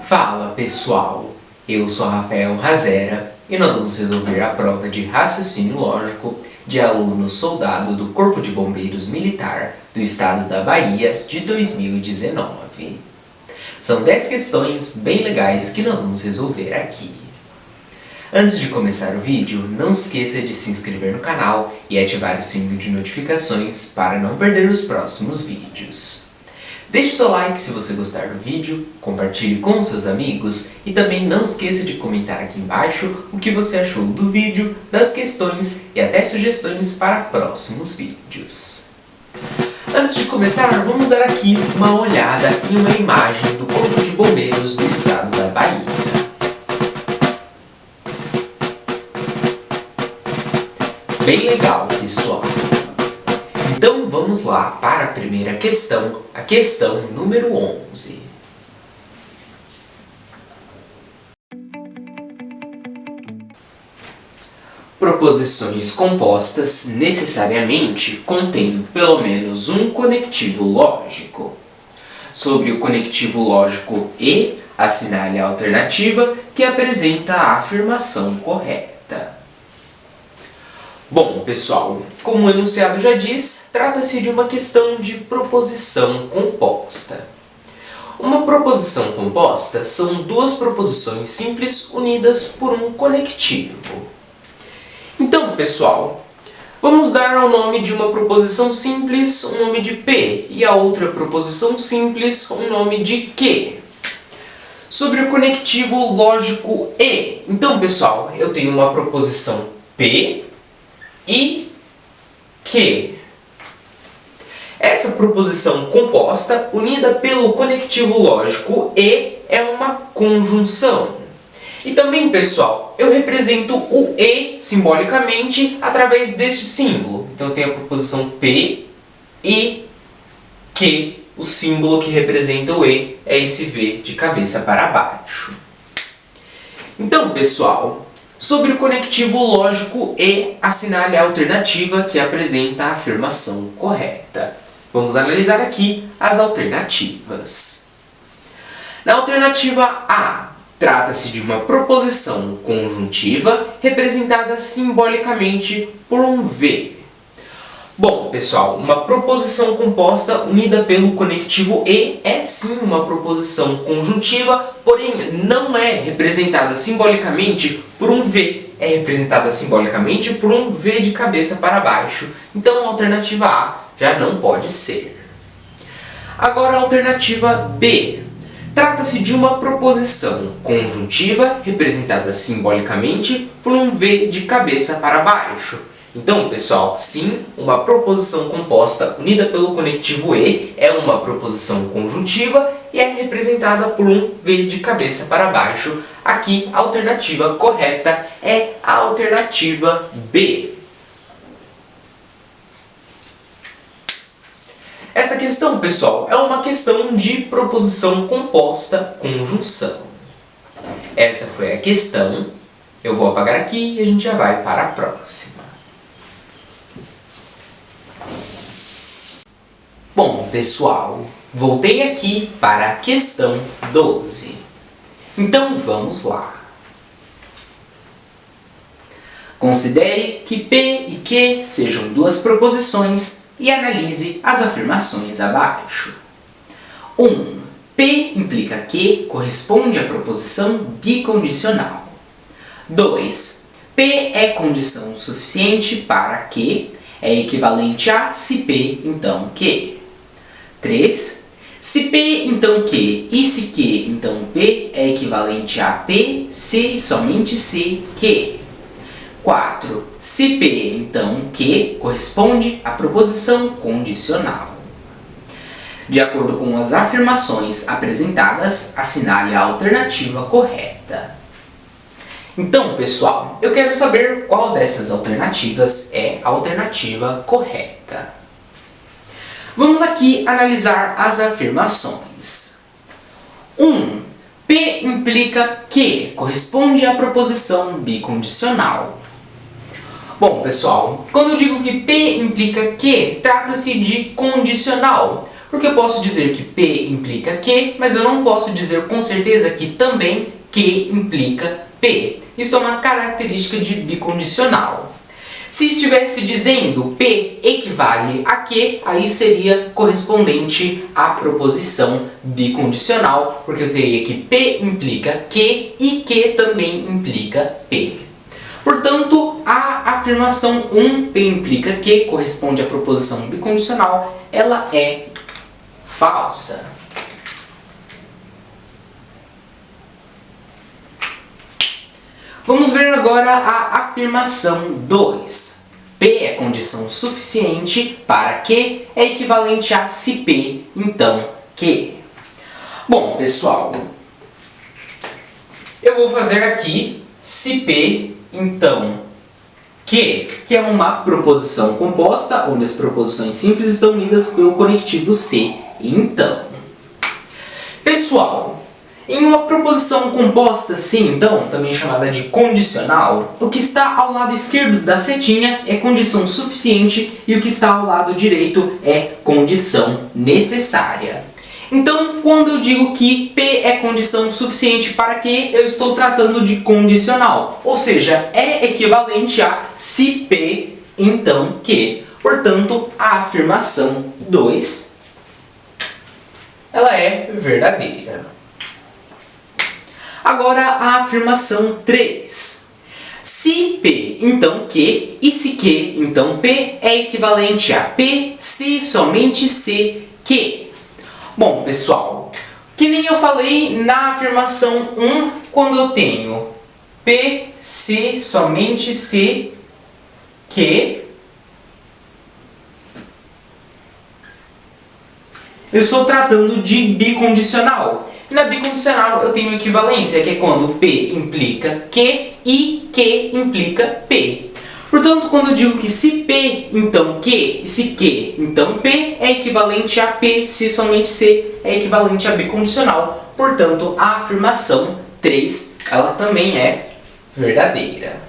Fala pessoal, eu sou Rafael Razera e nós vamos resolver a prova de raciocínio lógico de aluno soldado do Corpo de Bombeiros Militar do Estado da Bahia de 2019. São 10 questões bem legais que nós vamos resolver aqui. Antes de começar o vídeo, não esqueça de se inscrever no canal e ativar o sininho de notificações para não perder os próximos vídeos. Deixe seu like se você gostar do vídeo, compartilhe com seus amigos e também não esqueça de comentar aqui embaixo o que você achou do vídeo, das questões e até sugestões para próximos vídeos. Antes de começar, vamos dar aqui uma olhada em uma imagem do Corpo de Bombeiros do Estado da Bahia. Bem legal, pessoal! Então vamos lá para a primeira questão, a questão número 11. Proposições compostas necessariamente contêm pelo menos um conectivo lógico. Sobre o conectivo lógico E, assinale a alternativa que apresenta a afirmação correta. Bom, pessoal, como o enunciado já diz, trata-se de uma questão de proposição composta. Uma proposição composta são duas proposições simples unidas por um conectivo. Então, pessoal, vamos dar ao nome de uma proposição simples um nome de P e a outra proposição simples um nome de Q. Sobre o conectivo lógico E, então, pessoal, eu tenho uma proposição P e Q. Essa proposição composta, unida pelo conectivo lógico E, é uma conjunção. E também, pessoal, eu represento o E simbolicamente através deste símbolo. Então, eu tenho a proposição P e Q. O símbolo que representa o E é esse V de cabeça para baixo. Então, pessoal, sobre o conectivo lógico E, assinale a alternativa que apresenta a afirmação correta. Vamos analisar aqui as alternativas. Na alternativa A, trata-se de uma proposição conjuntiva representada simbolicamente por um V. Bom, pessoal, uma proposição composta unida pelo conectivo E é sim uma proposição conjuntiva, porém não é representada simbolicamente por um V, é representada simbolicamente por um V de cabeça para baixo. Então a alternativa A já não pode ser. Agora a alternativa B. Trata-se de uma proposição conjuntiva representada simbolicamente por um V de cabeça para baixo. Então, pessoal, sim, uma proposição composta unida pelo conectivo E é uma proposição conjuntiva e é representada por um V de cabeça para baixo. Aqui, a alternativa correta é a alternativa B. Esta questão, pessoal, é uma questão de proposição composta conjunção. Essa foi a questão. Eu vou apagar aqui e a gente já vai para a próxima. Bom, pessoal, voltei aqui para a questão 12. Então, vamos lá. Considere que P e Q sejam duas proposições e analise as afirmações abaixo. 1. P implica Q corresponde à proposição bicondicional. 2. P é condição suficiente para Q é equivalente a se P, então Q. 3. Se P, então Q, e se Q, então P, é equivalente a P, se e somente se Q. 4. Se P, então Q, corresponde à proposição condicional. De acordo com as afirmações apresentadas, assinale a alternativa correta. Então, pessoal, eu quero saber qual dessas alternativas é a alternativa correta. Vamos aqui analisar as afirmações. 1. P implica Q corresponde à proposição bicondicional. Bom, pessoal, quando eu digo que P implica Q, trata-se de condicional, Porque eu posso dizer que P implica Q, mas eu não posso dizer com certeza que também Q implica P. Isso é uma característica de bicondicional. Se estivesse dizendo P equivale a Q, aí seria correspondente à proposição bicondicional, porque eu teria que P implica Q e Q também implica P. Portanto, a afirmação 1, P implica Q, corresponde à proposição bicondicional, ela é falsa. Vamos ver agora a afirmação 2. P é condição suficiente para Q é equivalente a se P, então Q. Bom, pessoal, eu vou fazer aqui se P, então Q, que é uma proposição composta, onde as proposições simples estão unidas pelo conectivo se, então. Pessoal, em uma proposição composta sim, então, também chamada de condicional, o que está ao lado esquerdo da setinha é condição suficiente e o que está ao lado direito é condição necessária. Então, quando eu digo que P é condição suficiente para Q, eu estou tratando de condicional, ou seja, é equivalente a se P, então Q. Portanto, a afirmação 2, ela é verdadeira. Agora a afirmação 3. Se P, então Q, e se Q, então P, é equivalente a P se somente se Q. Bom, pessoal, que nem eu falei na afirmação 1, quando eu tenho P se somente se Q, eu estou tratando de bicondicional. Na bicondicional eu tenho equivalência, que é quando P implica Q e Q implica P. Portanto, quando eu digo que se P, então Q, e se Q, então P, é equivalente a P, se somente C, é equivalente a bicondicional. Portanto, a afirmação 3, ela também é verdadeira.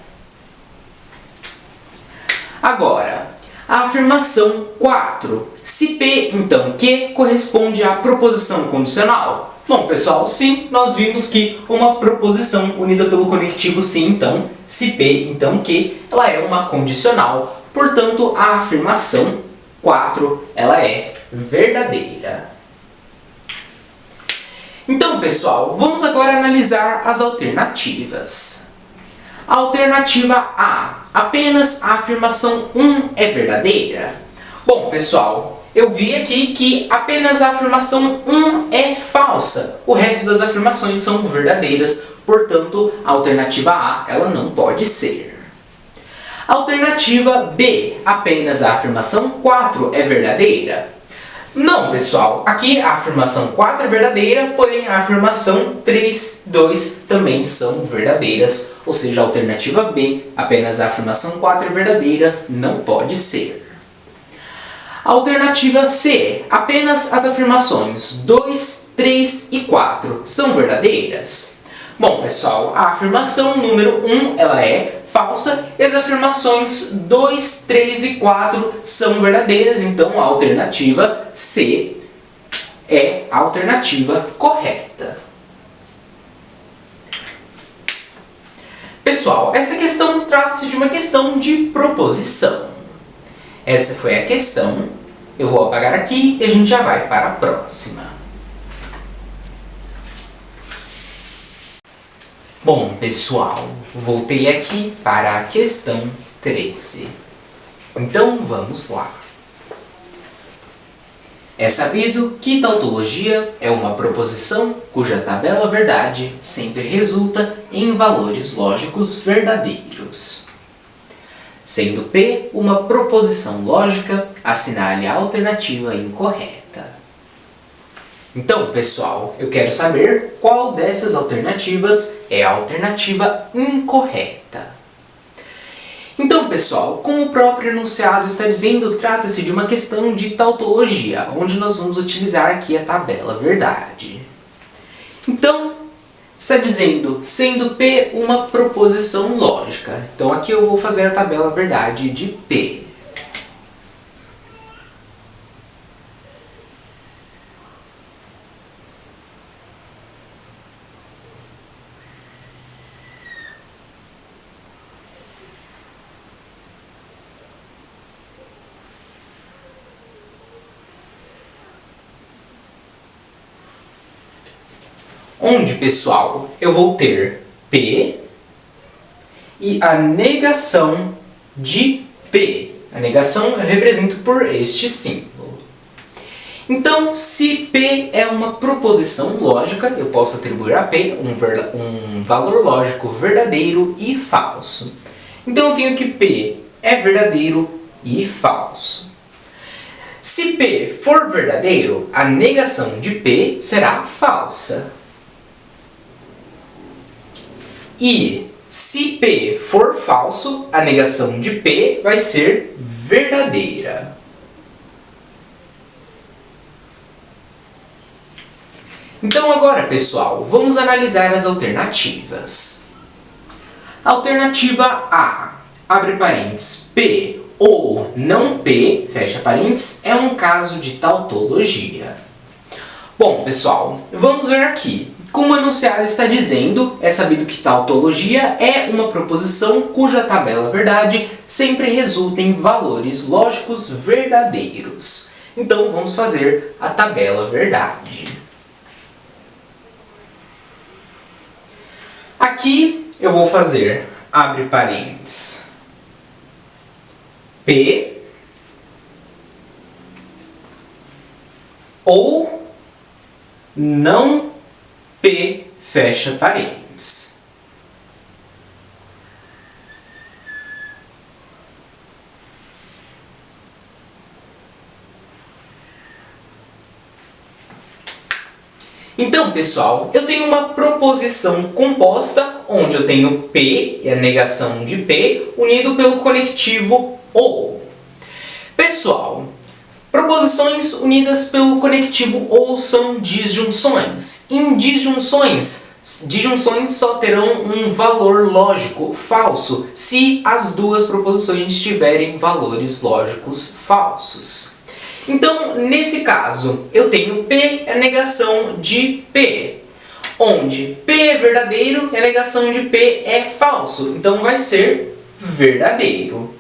Agora, a afirmação 4. Se P, então Q, corresponde à proposição condicional? Bom, pessoal, sim, nós vimos que uma proposição unida pelo conectivo se, então, se P, então Q, ela é uma condicional. Portanto, a afirmação 4, ela é verdadeira. Então, pessoal, vamos agora analisar as alternativas. A alternativa A, apenas a afirmação 1 é verdadeira? Bom, pessoal, eu vi aqui que apenas a afirmação 1 é falsa. O resto das afirmações são verdadeiras, portanto, a alternativa A, ela não pode ser. A alternativa B, apenas a afirmação 4 é verdadeira? Não, pessoal. Aqui a afirmação 4 é verdadeira, porém a afirmação 3, 2 também são verdadeiras. Ou seja, a alternativa B, apenas a afirmação 4 é verdadeira, não pode ser. A alternativa C, apenas as afirmações 2, 3 e 4 são verdadeiras? Bom, pessoal, a afirmação número 1 ela é falsa e as afirmações 2, 3 e 4 são verdadeiras, então a alternativa C é a alternativa correta. Pessoal, essa questão trata-se de uma questão de proposição. Essa foi a questão. Eu vou apagar aqui e a gente já vai para a próxima. Bom, pessoal, voltei aqui para a questão 13. Então, vamos lá. É sabido que tautologia é uma proposição cuja tabela verdade sempre resulta em valores lógicos verdadeiros. Sendo P uma proposição lógica, assinale a alternativa incorreta. Então, pessoal, eu quero saber qual dessas alternativas é a alternativa incorreta. Então, pessoal, como o próprio enunciado está dizendo, trata-se de uma questão de tautologia, onde nós vamos utilizar aqui a tabela verdade. Então, está dizendo, sendo P uma proposição lógica. Então, aqui eu vou fazer a tabela verdade de P. onde, pessoal, eu vou ter P e a negação de P. A negação eu represento por este símbolo. Então, se P é uma proposição lógica, eu posso atribuir a P um valor lógico verdadeiro e falso. Então, eu tenho que P é verdadeiro e falso. Se P for verdadeiro, a negação de P será falsa. E se P for falso, a negação de P vai ser verdadeira. Então agora, pessoal, vamos analisar as alternativas. Alternativa A, abre parênteses, P ou não P, fecha parênteses, é um caso de tautologia. Bom, pessoal, vamos ver aqui. Como o enunciado está dizendo, é sabido que tautologia é uma proposição cuja tabela verdade sempre resulta em valores lógicos verdadeiros. Então, vamos fazer a tabela verdade. Aqui eu vou fazer, abre parênteses, P ou não P, fecha parênteses. Então, pessoal, eu tenho uma proposição composta onde eu tenho P e a negação de P unido pelo conectivo OU. Pessoal, proposições unidas pelo conectivo OU são disjunções. Em disjunções só terão um valor lógico falso se as duas proposições tiverem valores lógicos falsos. Então, nesse caso, eu tenho P é a negação de P, onde P é verdadeiro e a negação de P é falso. Então, vai ser verdadeiro.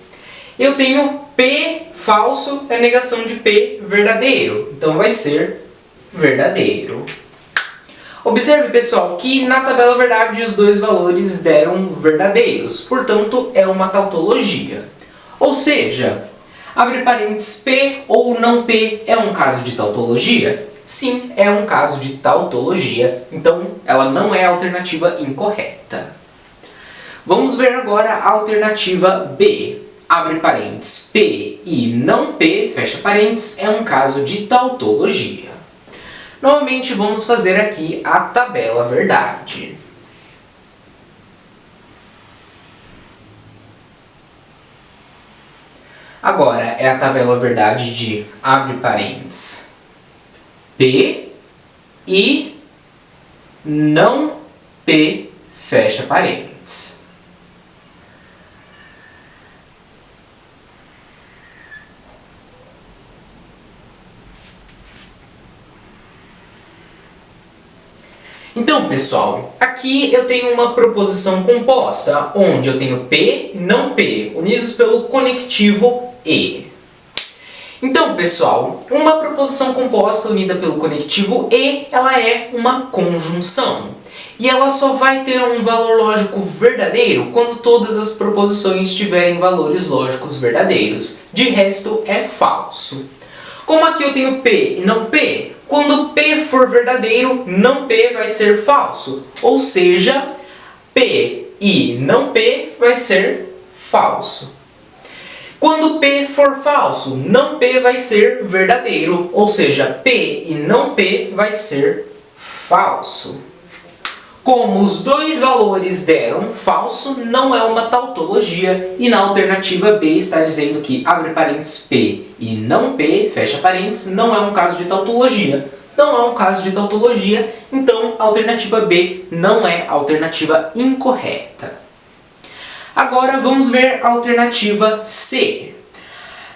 Eu tenho P falso é a negação de P verdadeiro. Então, vai ser verdadeiro. Observe, pessoal, que na tabela verdade os dois valores deram verdadeiros. Portanto, é uma tautologia. Ou seja, abre parênteses, P ou não P é um caso de tautologia? Sim, é um caso de tautologia. Então, ela não é a alternativa incorreta. Vamos ver agora a alternativa B. Abre parênteses, P e não P, fecha parênteses, é um caso de tautologia. Novamente, vamos fazer aqui a tabela verdade. Agora, é a tabela verdade de, abre parênteses, P e não P, fecha parênteses. Então, pessoal, aqui eu tenho uma proposição composta, onde eu tenho P e não P, unidos pelo conectivo E. Então, pessoal, uma proposição composta unida pelo conectivo E, ela é uma conjunção. E ela só vai ter um valor lógico verdadeiro quando todas as proposições tiverem valores lógicos verdadeiros. De resto, é falso. Como aqui eu tenho P e não P, quando P for verdadeiro, não P vai ser falso. Ou seja, P e não P vai ser falso. Quando P for falso, não P vai ser verdadeiro. Ou seja, P e não P vai ser falso. Como os dois valores deram falso, não é uma tautologia, e na alternativa B está dizendo que, abre parênteses, P e não P, fecha parênteses, não é um caso de tautologia. Não é um caso de tautologia, então a alternativa B não é a alternativa incorreta. Agora vamos ver a alternativa C.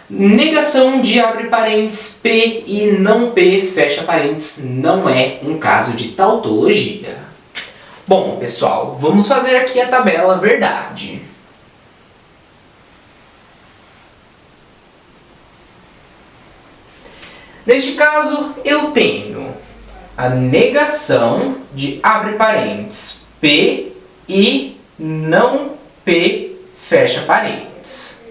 Negação de, abre parênteses, P e não P, fecha parênteses, não é um caso de tautologia. Bom, pessoal, vamos fazer aqui a tabela verdade. Neste caso, eu tenho, a negação de, abre parênteses, P e não P, fecha parênteses.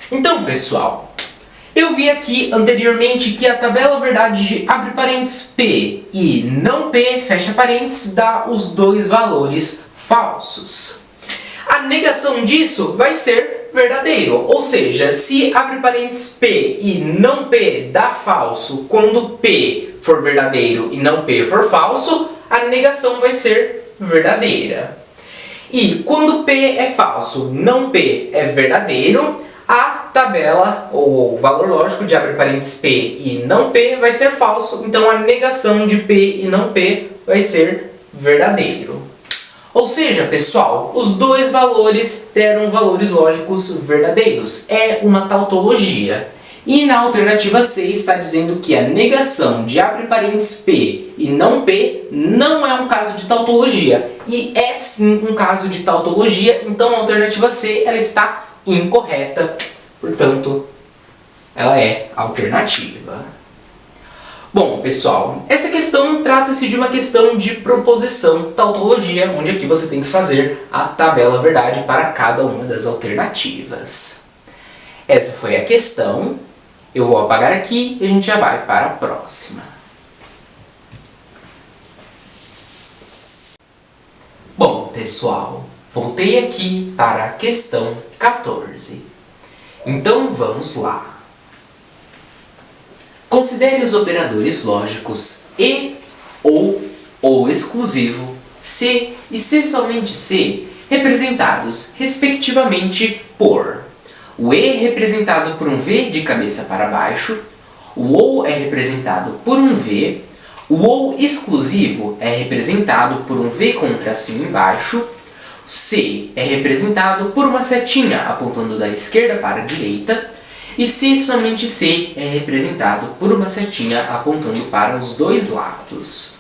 Então, pessoal, eu vi aqui anteriormente que a tabela verdade de abre parênteses P e não P, fecha parênteses, dá os dois valores falsos. A negação disso vai ser verdadeiro, ou seja, se abre parênteses P e não P dá falso quando P for verdadeiro e não P for falso, a negação vai ser verdadeira. E quando P é falso, não P é verdadeiro, a tabela, ou o valor lógico de abre parênteses P e não P vai ser falso, então a negação de P e não P vai ser verdadeiro. Ou seja, pessoal, os dois valores deram valores lógicos verdadeiros. É uma tautologia. E na alternativa C está dizendo que a negação de abre parênteses P e não P não é um caso de tautologia. E é sim um caso de tautologia, então a alternativa C ela está incorreta, portanto, ela é alternativa. Bom, pessoal, essa questão trata-se de uma questão de proposição, tautologia, onde aqui você tem que fazer a tabela verdade para cada uma das alternativas. Essa foi a questão. Eu vou apagar aqui e a gente já vai para a próxima. Bom, pessoal, voltei aqui para a questão 14. Então vamos lá. Considere os operadores lógicos e, ou exclusivo, se e se somente se, representados, respectivamente, por o e representado por um V de cabeça para baixo, o ou é representado por um V, o ou exclusivo é representado por um V com tracinho embaixo, se é representado por uma setinha apontando da esquerda para a direita, e se somente se é representado por uma setinha apontando para os dois lados.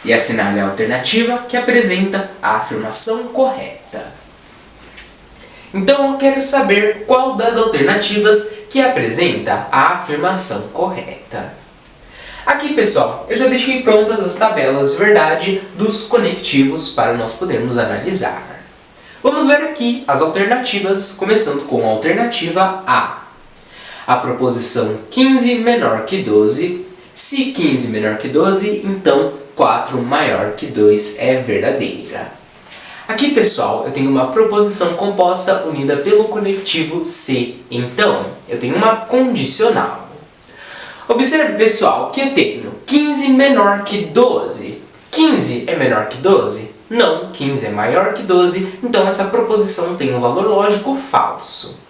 E assinale a alternativa que apresenta a afirmação correta. Então eu quero saber qual das alternativas que apresenta a afirmação correta. Aqui, pessoal, eu já deixei prontas as tabelas verdade dos conectivos para nós podermos analisar. Vamos ver aqui as alternativas, começando com a alternativa A. A proposição 15 menor que 12. Se 15 menor que 12, então 4 maior que 2 é verdadeira. Aqui, pessoal, eu tenho uma proposição composta unida pelo conectivo se. Então, eu tenho uma condicional. Observe, pessoal, que eu tenho 15 menor que 12. 15 é menor que 12? Não, 15 é maior que 12, então essa proposição tem um valor lógico falso.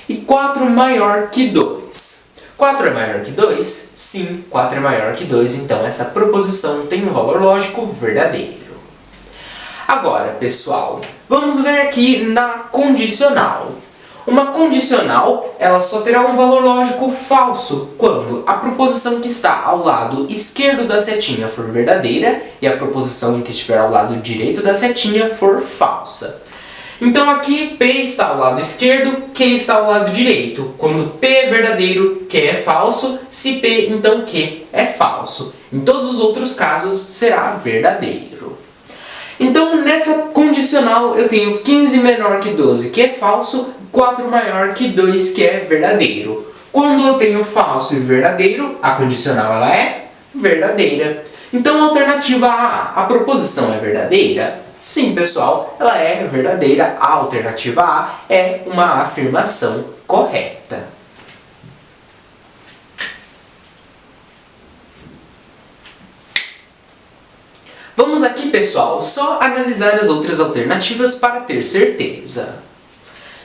E 4 maior que 2. 4 é maior que 2? Sim, 4 é maior que 2, então essa proposição tem um valor lógico verdadeiro. Agora, pessoal, vamos ver aqui na condicional. Uma condicional, ela só terá um valor lógico falso quando a proposição que está ao lado esquerdo da setinha for verdadeira e a proposição que estiver ao lado direito da setinha for falsa. Então aqui P está ao lado esquerdo, Q está ao lado direito. Quando P é verdadeiro, Q é falso. Se P, então Q é falso. Em todos os outros casos, será verdadeiro. Então nessa condicional eu tenho 15 menor que 12, que é falso, 4 maior que 2, que é verdadeiro. Quando eu tenho falso e verdadeiro, a condicional ela é verdadeira. Então alternativa A, a proposição é verdadeira? Sim, pessoal, ela é verdadeira. A alternativa A é uma afirmação correta. Vamos aqui, pessoal, só analisar as outras alternativas para ter certeza.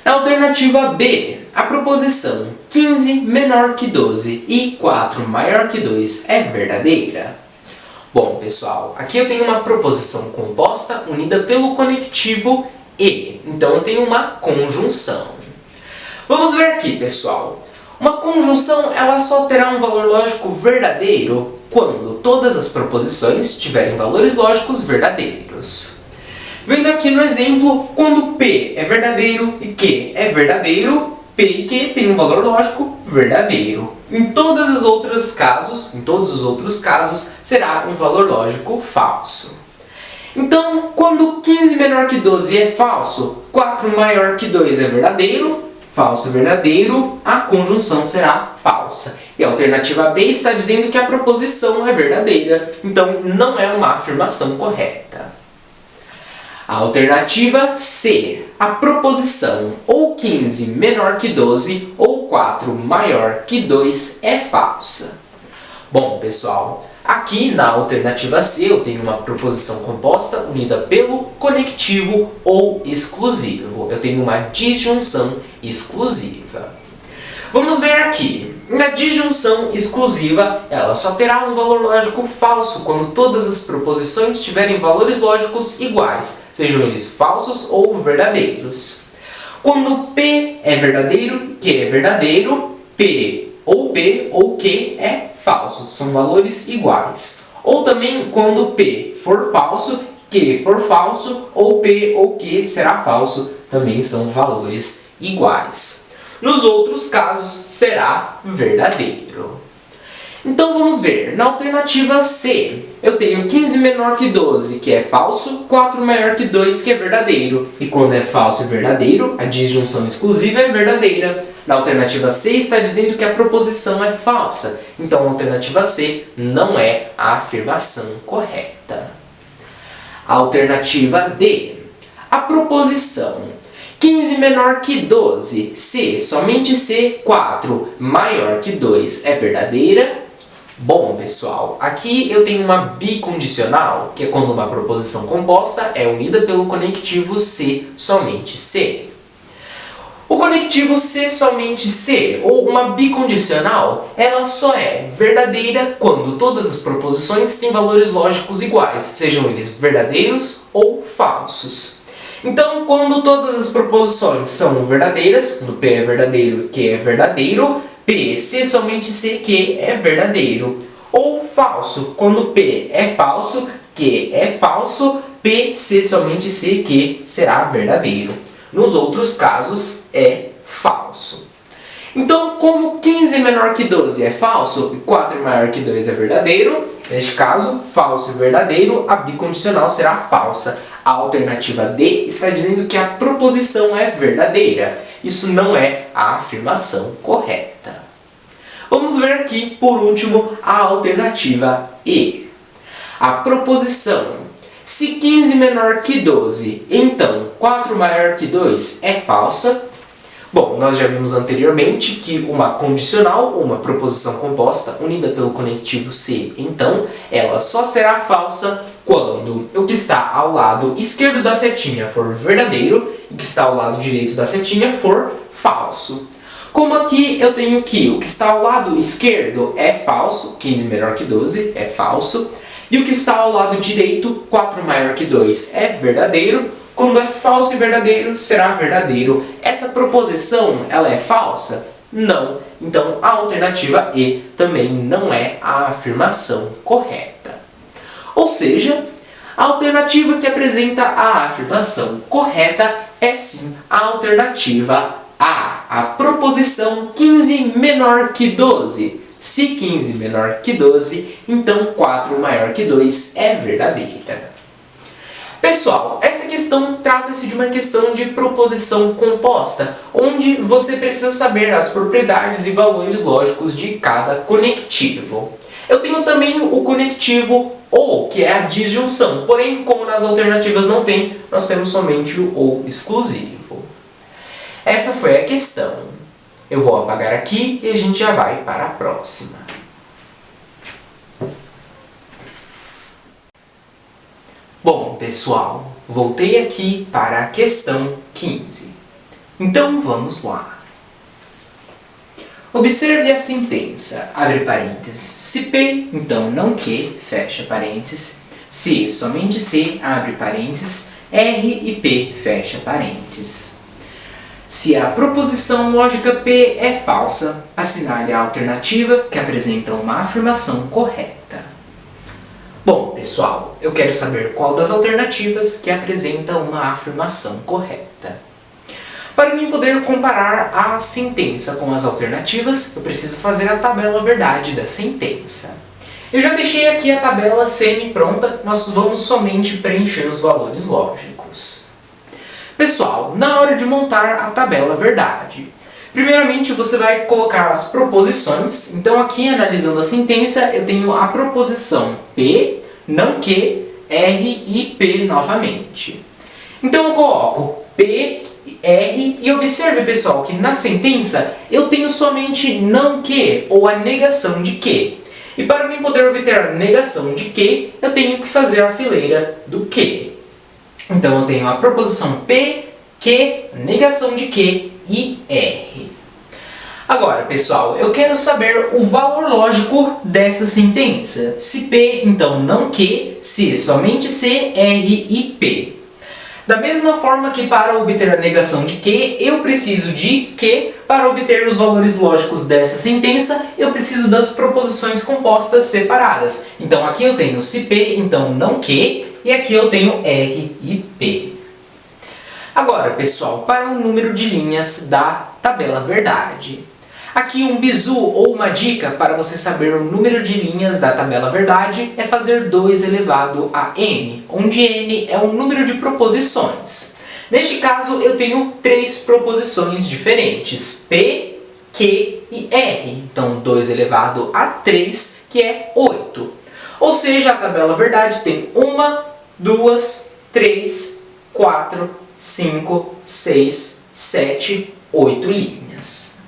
Na alternativa B, a proposição 15 menor que 12 e 4 maior que 2 é verdadeira. Bom, pessoal, aqui eu tenho uma proposição composta unida pelo conectivo e. Então eu tenho uma conjunção. Vamos ver aqui, pessoal. Uma conjunção ela só terá um valor lógico verdadeiro quando todas as proposições tiverem valores lógicos verdadeiros. Vendo aqui no exemplo, quando P é verdadeiro e Q é verdadeiro, P e Q têm um valor lógico verdadeiro. Em todos os outros casos, será um valor lógico falso. Então, quando 15 menor que 12 é falso, 4 maior que 2 é verdadeiro, falso e verdadeiro, a conjunção será falsa. E a alternativa B está dizendo que a proposição é verdadeira, então não é uma afirmação correta. A alternativa C, a proposição ou 15 menor que 12 ou 4 maior que 2 é falsa. Bom, pessoal, aqui na alternativa C eu tenho uma proposição composta unida pelo conectivo ou exclusivo. Eu tenho uma disjunção exclusiva. Vamos ver aqui. Na disjunção exclusiva, ela só terá um valor lógico falso quando todas as proposições tiverem valores lógicos iguais, sejam eles falsos ou verdadeiros. Quando P é verdadeiro, Q é verdadeiro, P ou Q é falso, são valores iguais. Ou também quando P for falso, Q for falso, ou P ou Q será falso, também são valores iguais. Nos outros casos, será verdadeiro. Então vamos ver, na alternativa C, eu tenho 15 menor que 12, que é falso, 4 maior que 2, que é verdadeiro. E quando é falso e verdadeiro, a disjunção exclusiva é verdadeira. Na alternativa C está dizendo que a proposição é falsa. Então a alternativa C não é a afirmação correta. A alternativa D, a proposição 15 menor que 12, se somente se 4 maior que 2 é verdadeira. Bom, pessoal, aqui eu tenho uma bicondicional, que é quando uma proposição composta é unida pelo conectivo se somente se. O conectivo se somente se, ou uma bicondicional, ela só é verdadeira quando todas as proposições têm valores lógicos iguais, sejam eles verdadeiros ou falsos. Então, quando todas as proposições são verdadeiras, quando P é verdadeiro, Q é verdadeiro, P, se somente se, Q é verdadeiro. Ou falso, quando P é falso, Q é falso, P, se somente se, Q será verdadeiro. Nos outros casos, é falso. Então, como 15 menor que 12 é falso e 4 maior que 2 é verdadeiro, neste caso, falso e verdadeiro, a bicondicional será falsa. A alternativa D está dizendo que a proposição é verdadeira. Isso não é a afirmação correta. Vamos ver aqui, por último, a alternativa E. A proposição, se 15 menor que 12, então 4 maior que 2 é falsa. Bom, nós já vimos anteriormente que uma condicional, ou uma proposição composta, unida pelo conectivo se, então, ela só será falsa quando o que está ao lado esquerdo da setinha for verdadeiro e o que está ao lado direito da setinha for falso. Como aqui eu tenho que o que está ao lado esquerdo é falso, 15 menor que 12 é falso, e o que está ao lado direito, 4 maior que 2 é verdadeiro. Quando é falso e verdadeiro, será verdadeiro. Essa proposição, ela é falsa? Não. Então, a alternativa E também não é a afirmação correta. Ou seja, a alternativa que apresenta a afirmação correta é sim a alternativa A. A proposição 15 menor que 12. Se 15 menor que 12, então 4 maior que 2 é verdadeira. Pessoal, essa questão trata-se de uma questão de proposição composta, onde você precisa saber as propriedades e valores lógicos de cada conectivo. Eu tenho também o conectivo OU, que é a disjunção, porém, como nas alternativas não tem, nós temos somente o OU exclusivo. Essa foi a questão. Eu vou apagar aqui e a gente já vai para a próxima. Bom, pessoal, voltei aqui para a questão 15. Então, vamos lá. Observe a sentença, abre parênteses, se P, então não Q, fecha parênteses, se, somente se, abre parênteses, R e P, fecha parênteses. Se a proposição lógica P é falsa, assinale a alternativa que apresenta uma afirmação correta. Bom, pessoal, eu quero saber qual das alternativas que apresenta uma afirmação correta. Para mim poder comparar a sentença com as alternativas, eu preciso fazer a tabela verdade da sentença. Eu já deixei aqui a tabela semi-pronta, nós vamos somente preencher os valores lógicos. Pessoal, na hora de montar a tabela verdade, primeiramente você vai colocar as proposições. Então aqui, analisando a sentença, eu tenho a proposição P, não que, R e P novamente. Então eu coloco P, R e observe, pessoal, que na sentença eu tenho somente não que, ou a negação de que. E para mim poder obter a negação de que, eu tenho que fazer a fileira do que. Então eu tenho a proposição P, que, negação de que e R. Agora, pessoal, eu quero saber o valor lógico dessa sentença. Se P, então não que, se somente C, R e P. Da mesma forma que para obter a negação de que, eu preciso de que. Para obter os valores lógicos dessa sentença, eu preciso das proposições compostas separadas. Então aqui eu tenho se P, então não que, e aqui eu tenho R e P. Agora, pessoal, para o número de linhas da tabela verdade. Aqui um bizu ou uma dica para você saber o número de linhas da tabela verdade é fazer 2 elevado a n, onde n é o número de proposições. Neste caso, eu tenho 3 proposições diferentes, P, Q e R. Então, 2 elevado a 3, que é 8. Ou seja, a tabela verdade tem 1, 2, 3, 4, 5, 6, 7, 8 linhas.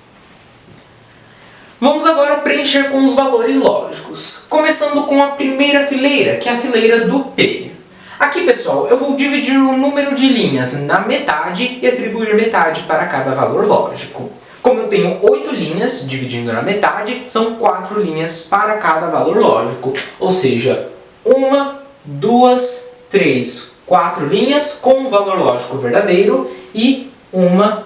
Vamos agora preencher com os valores lógicos, começando com a primeira fileira, que é a fileira do P. Aqui, pessoal, eu vou dividir o número de linhas na metade e atribuir metade para cada valor lógico. Como eu tenho 8 linhas, dividindo na metade, são 4 linhas para cada valor lógico. Ou seja, 1, 2, 3, 4 linhas com o valor lógico verdadeiro e 1,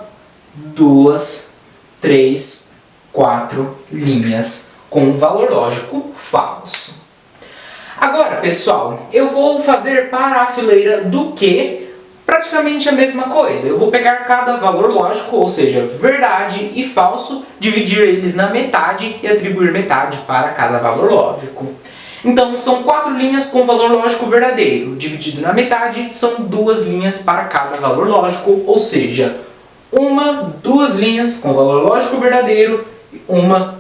2, 3, 4 linhas com o valor lógico falso. Agora, pessoal, eu vou fazer para a fileira do que praticamente a mesma coisa. Eu vou pegar cada valor lógico, ou seja, verdade e falso, dividir eles na metade e atribuir metade para cada valor lógico. Então, são 4 linhas com valor lógico verdadeiro. Dividido na metade, são 2 linhas para cada valor lógico, ou seja, 2 linhas com valor lógico verdadeiro e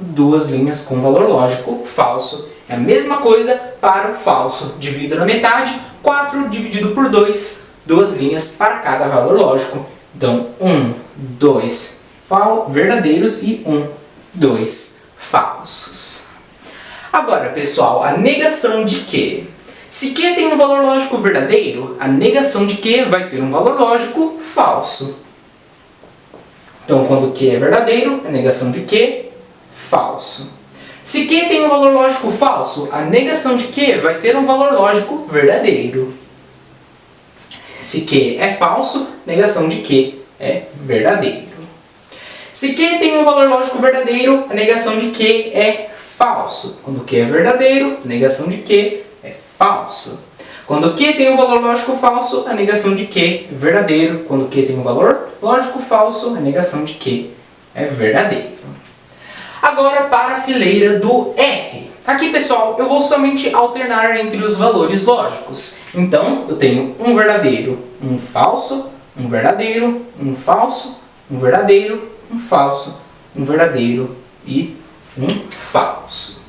2 linhas com valor lógico falso. É a mesma coisa para o falso. Dividido na metade, 4 dividido por 2, 2 linhas para cada valor lógico. Então, 2 verdadeiros e 2 falsos. Agora, pessoal, a negação de que. Se Q tem um valor lógico verdadeiro, a negação de Q vai ter um valor lógico falso. Então, quando Q é verdadeiro, a negação de Q, falso. Se Q tem um valor lógico falso, a negação de Q vai ter um valor lógico verdadeiro. Se Q é falso, a negação de Q é verdadeiro. Se Q tem um valor lógico verdadeiro, a negação de Q é falso. Quando Q é verdadeiro, a negação de Q é falso. Quando Q tem um valor lógico falso, a negação de Q é verdadeiro. Quando Q tem um valor lógico falso, a negação de Q é verdadeiro. Agora para a fileira do R. Aqui, pessoal, eu vou somente alternar entre os valores lógicos. Então, eu tenho um verdadeiro, um falso, um verdadeiro, um falso, um verdadeiro, um falso, um verdadeiro e um falso.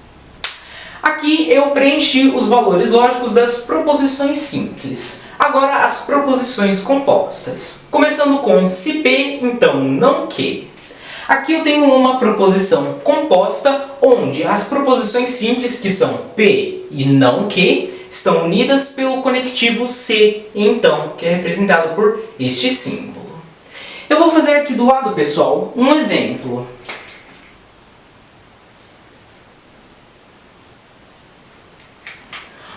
Aqui eu preenchi os valores lógicos das proposições simples. Agora as proposições compostas. Começando com se P, então não que. Aqui eu tenho uma proposição composta, onde as proposições simples, que são P e não que, estão unidas pelo conectivo C, então, que é representado por este símbolo. Eu vou fazer aqui do lado, pessoal, um exemplo.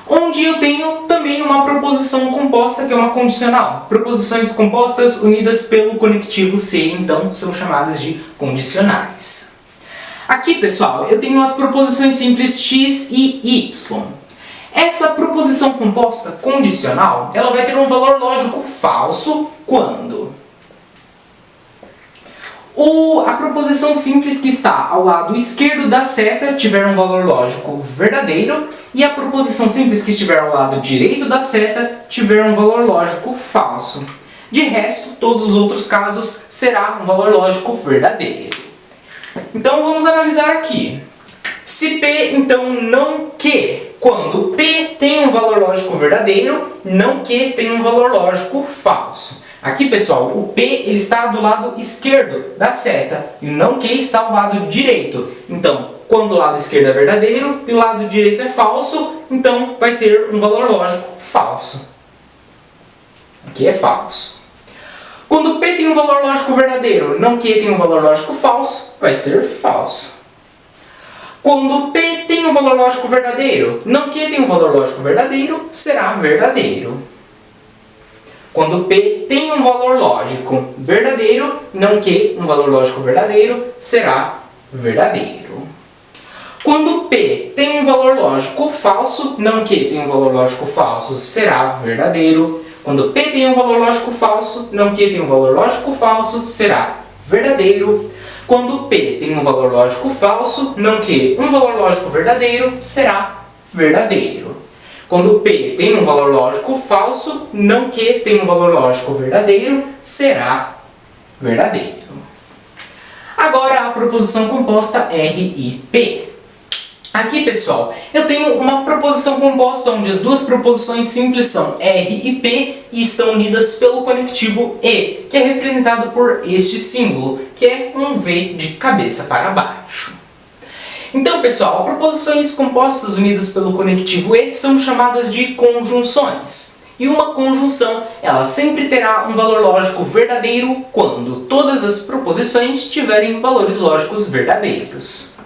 Onde eu tenho também uma proposição composta, que é uma condicional. Proposições compostas unidas pelo conectivo C, então, são chamadas de condicionais. Aqui, pessoal, eu tenho as proposições simples x e y. Essa proposição composta condicional, ela vai ter um valor lógico falso quando a proposição simples que está ao lado esquerdo da seta tiver um valor lógico verdadeiro e a proposição simples que estiver ao lado direito da seta tiver um valor lógico falso. De resto, todos os outros casos será um valor lógico verdadeiro. Então vamos analisar aqui. Se P, então não que, quando P tem um valor lógico verdadeiro, não que tem um valor lógico falso. Aqui, pessoal, o P ele está do lado esquerdo da seta e o não que está ao lado direito. Então, quando o lado esquerdo é verdadeiro e o lado direito é falso, então vai ter um valor lógico falso. Aqui é falso. Quando P tem um valor lógico verdadeiro, não que tem um valor lógico falso, vai ser falso. Quando P tem um valor lógico verdadeiro, não que tem um valor lógico verdadeiro, será verdadeiro. Quando P tem um valor lógico verdadeiro, não que um valor lógico verdadeiro, será verdadeiro. Quando P tem um valor lógico falso, não que tem um valor lógico falso, será verdadeiro. Quando P tem um valor lógico falso, não que tem um valor lógico falso, será verdadeiro. Quando P tem um valor lógico falso, não que um valor lógico verdadeiro, será verdadeiro. Quando P tem um valor lógico falso, não que tem um valor lógico verdadeiro, será verdadeiro. Agora a proposição composta R e P. Aqui, pessoal, eu tenho uma proposição composta onde as duas proposições simples são R e P e estão unidas pelo conectivo E, que é representado por este símbolo, que é um V de cabeça para baixo. Então, pessoal, proposições compostas unidas pelo conectivo E são chamadas de conjunções. E uma conjunção, ela sempre terá um valor lógico verdadeiro quando todas as proposições tiverem valores lógicos verdadeiros.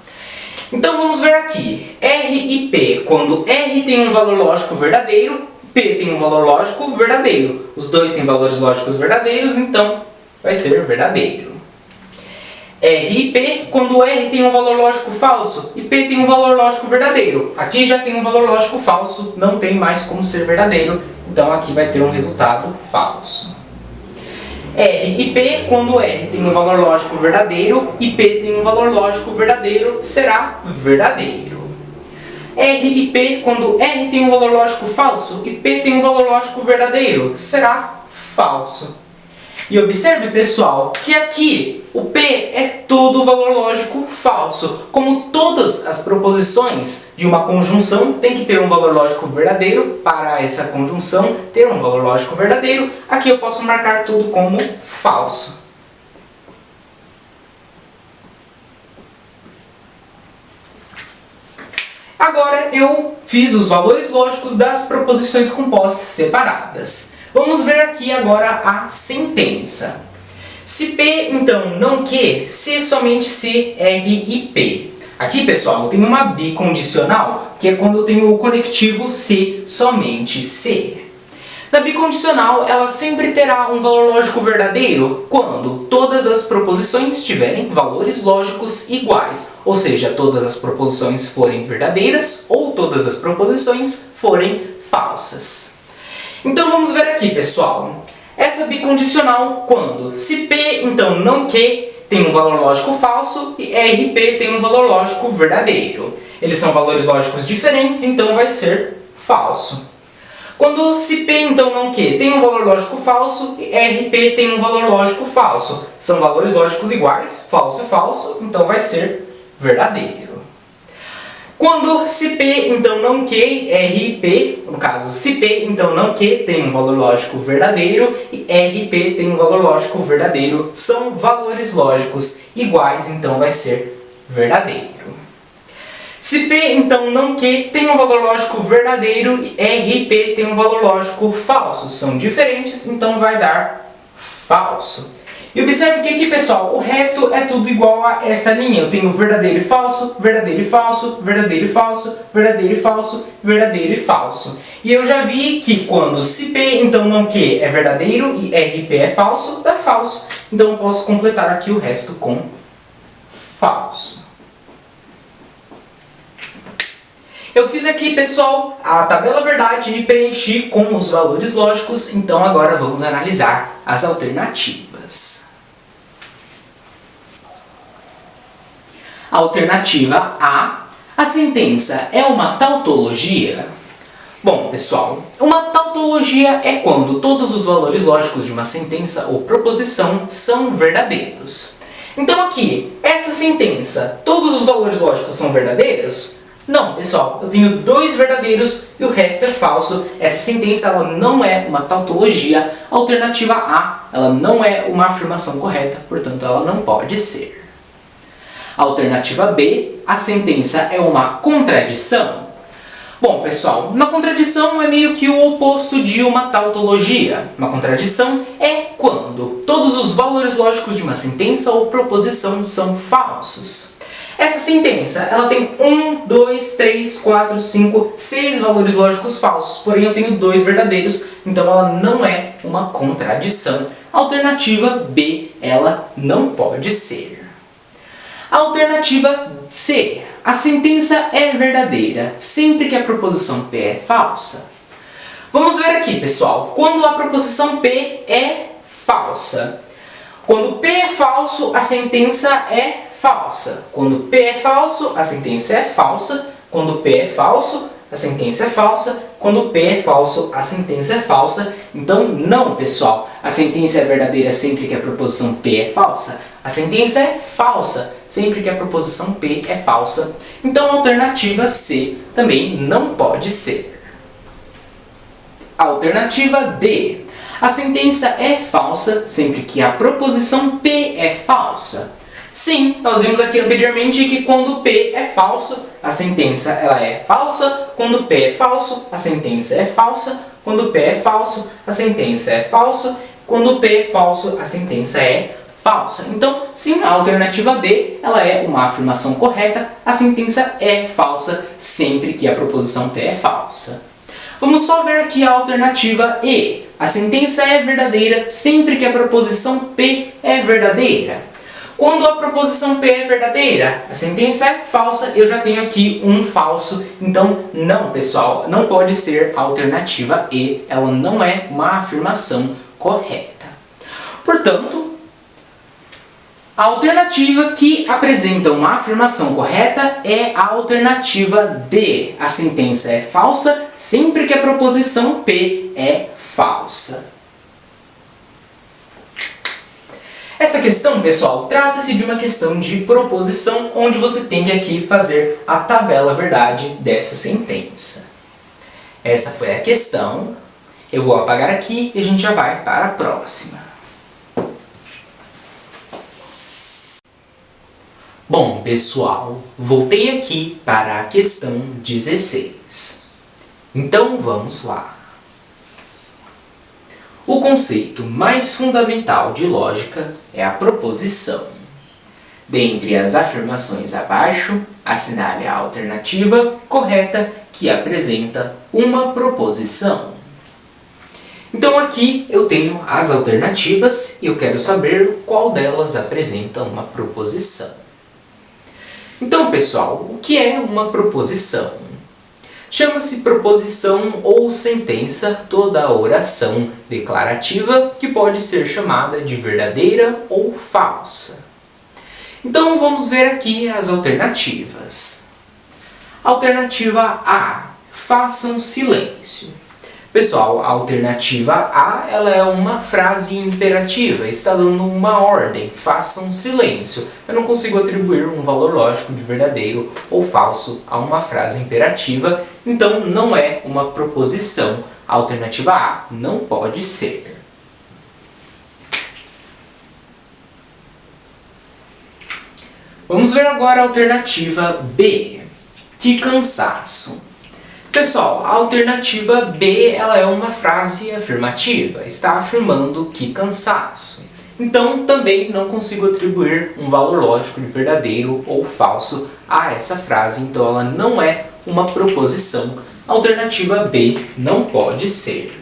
Então vamos ver aqui, R e P, quando R tem um valor lógico verdadeiro, P tem um valor lógico verdadeiro. Os dois têm valores lógicos verdadeiros, então vai ser verdadeiro. R e P, quando R tem um valor lógico falso e P tem um valor lógico verdadeiro. Aqui já tem um valor lógico falso, não tem mais como ser verdadeiro, então aqui vai ter um resultado falso. R e P, quando R tem um valor lógico verdadeiro e P tem um valor lógico verdadeiro, será verdadeiro. R e P, quando R tem um valor lógico falso e P tem um valor lógico verdadeiro, será falso. E observe, pessoal, que aqui o P é todo valor lógico falso. Como todas as proposições de uma conjunção têm que ter um valor lógico verdadeiro, para essa conjunção ter um valor lógico verdadeiro, aqui eu posso marcar tudo como falso. Agora eu fiz os valores lógicos das proposições compostas separadas. Vamos ver aqui agora a sentença. Se P, então, não que, se somente se, R e P. Aqui, pessoal, tem uma bicondicional, que é quando eu tenho o conectivo se, somente se. Na bicondicional, ela sempre terá um valor lógico verdadeiro quando todas as proposições tiverem valores lógicos iguais, ou seja, todas as proposições forem verdadeiras ou todas as proposições forem falsas. Então vamos ver aqui, pessoal. Essa bicondicional quando se P, então não que, tem um valor lógico falso e R e P tem um valor lógico verdadeiro. Eles são valores lógicos diferentes, então vai ser falso. Quando se P, então não que, tem um valor lógico falso e R e P tem um valor lógico falso. São valores lógicos iguais, falso e falso, então vai ser verdadeiro. Quando se P, então não que, R e P, no caso, se P, então não que, tem um valor lógico verdadeiro e R e P tem um valor lógico verdadeiro, são valores lógicos iguais, então vai ser verdadeiro. Se P, então não que, tem um valor lógico verdadeiro e R e P tem um valor lógico falso, são diferentes, então vai dar falso. E observe que aqui, pessoal, o resto é tudo igual a essa linha. Eu tenho verdadeiro e falso, verdadeiro e falso, verdadeiro e falso, verdadeiro e falso, verdadeiro e falso. E eu já vi que quando se P, então não que, é verdadeiro e R e P é falso, dá falso. Então eu posso completar aqui o resto com falso. Eu fiz aqui, pessoal, a tabela verdade e preenchi com os valores lógicos, então agora vamos analisar as alternativas. Alternativa A sentença é uma tautologia? Bom, pessoal, uma tautologia é quando todos os valores lógicos de uma sentença ou proposição são verdadeiros. Então aqui, essa sentença, todos os valores lógicos são verdadeiros? Não, pessoal, eu tenho 2 verdadeiros e o resto é falso. Essa sentença ela não é uma tautologia. A alternativa A ela não é uma afirmação correta, portanto ela não pode ser. A alternativa B, a sentença é uma contradição? Bom, pessoal, uma contradição é meio que o oposto de uma tautologia. Uma contradição é quando todos os valores lógicos de uma sentença ou proposição são falsos. Essa sentença, ela tem 1, 2, 3, 4, 5, 6 valores lógicos falsos, porém eu tenho 2 verdadeiros, então ela não é uma contradição. A alternativa B, ela não pode ser. A alternativa C, a sentença é verdadeira, sempre que a proposição P é falsa. Vamos ver aqui, pessoal, quando a proposição P é falsa. Quando P é falso, a sentença é falsa. Quando P é falso, a sentença é falsa. Quando P é falso, a sentença é falsa. Quando P é falso, a sentença é falsa. Então, não, pessoal. A sentença é verdadeira sempre que a proposição P é falsa. A sentença é falsa sempre que a proposição P é falsa. Então, a alternativa C também não pode ser. A alternativa D. A sentença é falsa sempre que a proposição P é falsa. Sim, nós vimos aqui anteriormente que quando P é falso, a sentença ela é falsa. Quando P é falso, a sentença é falsa. Quando P é falso, a sentença é falsa. Quando P é falso, a sentença é falsa. Então, sim, a alternativa D ela é uma afirmação correta. A sentença é falsa sempre que a proposição P é falsa. Vamos só ver aqui a alternativa E. A sentença é verdadeira sempre que a proposição P é verdadeira. Quando a proposição P é verdadeira, a sentença é falsa, eu já tenho aqui um falso. Então, não, pessoal, não pode ser a alternativa E. Ela não é uma afirmação correta. Portanto, a alternativa que apresenta uma afirmação correta é a alternativa D. A sentença é falsa sempre que a proposição P é falsa. Essa questão, pessoal, trata-se de uma questão de proposição, onde você tem que aqui fazer a tabela verdade dessa sentença. Essa foi a questão. Eu vou apagar aqui e a gente já vai para a próxima. Bom, pessoal, voltei aqui para a questão 16. Então, vamos lá. O conceito mais fundamental de lógica é a proposição. Dentre as afirmações abaixo, assinale a alternativa correta que apresenta uma proposição. Então aqui eu tenho as alternativas e eu quero saber qual delas apresenta uma proposição. Então, pessoal, o que é uma proposição? Chama-se proposição ou sentença toda a oração declarativa que pode ser chamada de verdadeira ou falsa. Então vamos ver aqui as alternativas. Alternativa A. Façam silêncio. Pessoal, a alternativa A ela é uma frase imperativa, está dando uma ordem, façam silêncio. Eu não consigo atribuir um valor lógico de verdadeiro ou falso a uma frase imperativa, então não é uma proposição. A alternativa A não pode ser. Vamos ver agora a alternativa B. Que cansaço. Pessoal, a alternativa B ela é uma frase afirmativa, está afirmando que cansaço. Então, também não consigo atribuir um valor lógico de verdadeiro ou falso a essa frase, então ela não é uma proposição. A alternativa B não pode ser.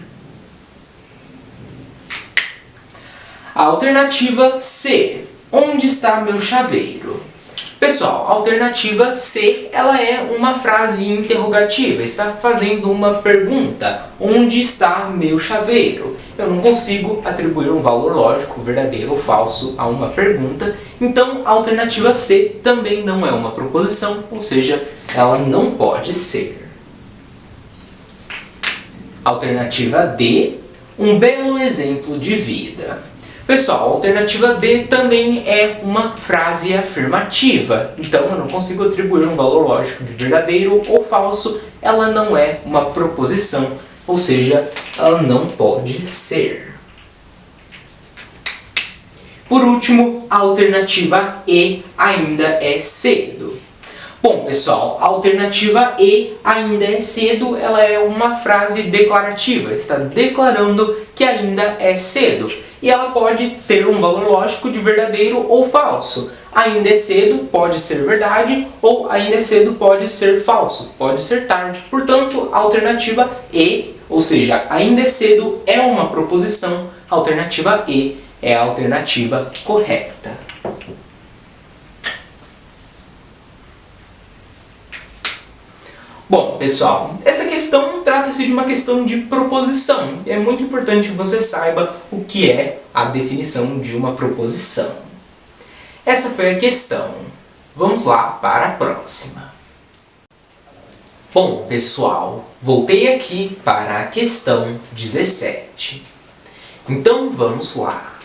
A alternativa C. Onde está meu chaveiro? Pessoal, a alternativa C, ela é uma frase interrogativa, está fazendo uma pergunta. Onde está meu chaveiro? Eu não consigo atribuir um valor lógico, verdadeiro ou falso, a uma pergunta, então a alternativa C também não é uma proposição, ou seja, ela não pode ser. Alternativa D, um belo exemplo de vida. Pessoal, a alternativa D também é uma frase afirmativa, então eu não consigo atribuir um valor lógico de verdadeiro ou falso, ela não é uma proposição, ou seja, ela não pode ser. Por último, a alternativa E, ainda é cedo. Bom, pessoal, a alternativa E, ainda é cedo, ela é uma frase declarativa, está declarando que ainda é cedo. E ela pode ter um valor lógico de verdadeiro ou falso. Ainda é cedo pode ser verdade ou ainda é cedo pode ser falso, pode ser tarde. Portanto, a alternativa E, ou seja, ainda é cedo é uma proposição, a alternativa E é a alternativa correta. Bom, pessoal, essa questão trata-se de uma questão de proposição. E é muito importante que você saiba o que é a definição de uma proposição. Essa foi a questão. Vamos lá para a próxima. Bom, pessoal, voltei aqui para a questão 17. Então, vamos lá.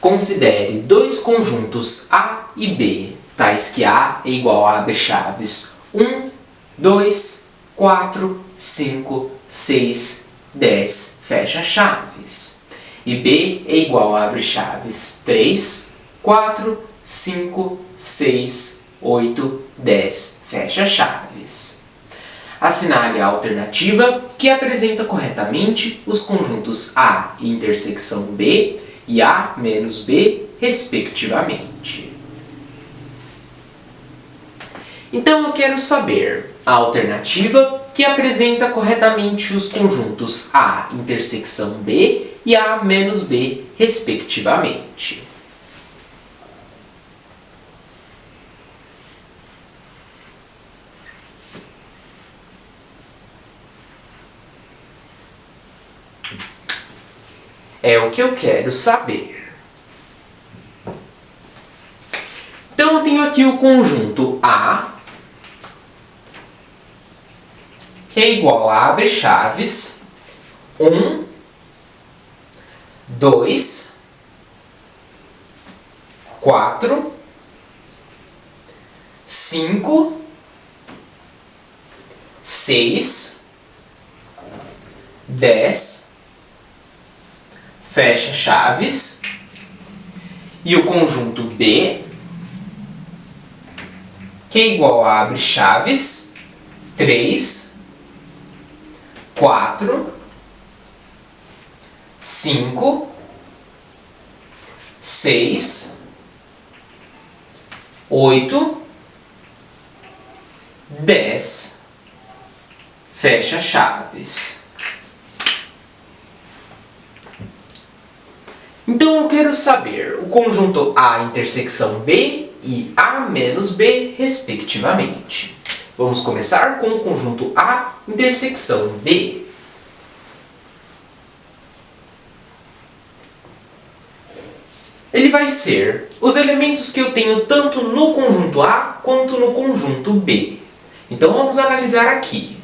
Considere dois conjuntos A e B, tais que A é igual a abre chaves 1, 2, 4, 5, 6, 10, fecha chaves. E B é igual a abre chaves 3, 4, 5, 6, 8, 10, fecha chaves. Assinale a alternativa que apresenta corretamente os conjuntos A intersecção B e A menos B, respectivamente. Então eu quero saber a alternativa que apresenta corretamente os conjuntos A intersecção B e A menos B, respectivamente. É o que eu quero saber. Então eu tenho aqui o conjunto A, que é igual a abre chaves 1, 2, 4, 5, 6, 10, fecha chaves, e o conjunto B, que é igual a abre chaves 3, 4, 5, 6, 8, 10, fecha chaves. Então eu quero saber o conjunto A intersecção B e A menos B, respectivamente. Vamos começar com o conjunto A intersecção B. Ele vai ser os elementos que eu tenho tanto no conjunto A quanto no conjunto B. Então vamos analisar aqui.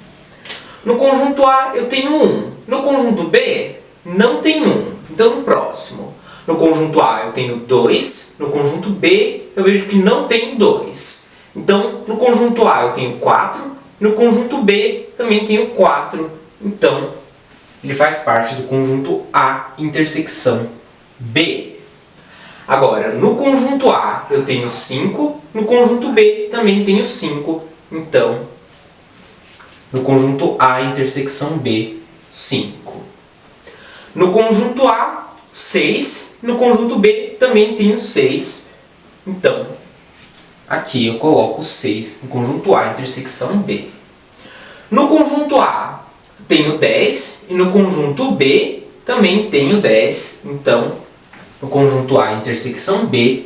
No conjunto A eu tenho 1, no conjunto B não tem 1, então no próximo. No conjunto A eu tenho 2, no conjunto B eu vejo que não tem 2. Então no conjunto A eu tenho 4, no conjunto B também tenho 4, então ele faz parte do conjunto A intersecção B. Agora, no conjunto A eu tenho 5, no conjunto B também tenho 5, então no conjunto A intersecção B, 5. No conjunto A, 6, no conjunto B também tenho 6, então aqui eu coloco 6 no conjunto A intersecção B. No conjunto A tenho 10 e no conjunto B também tenho 10, então no conjunto A intersecção B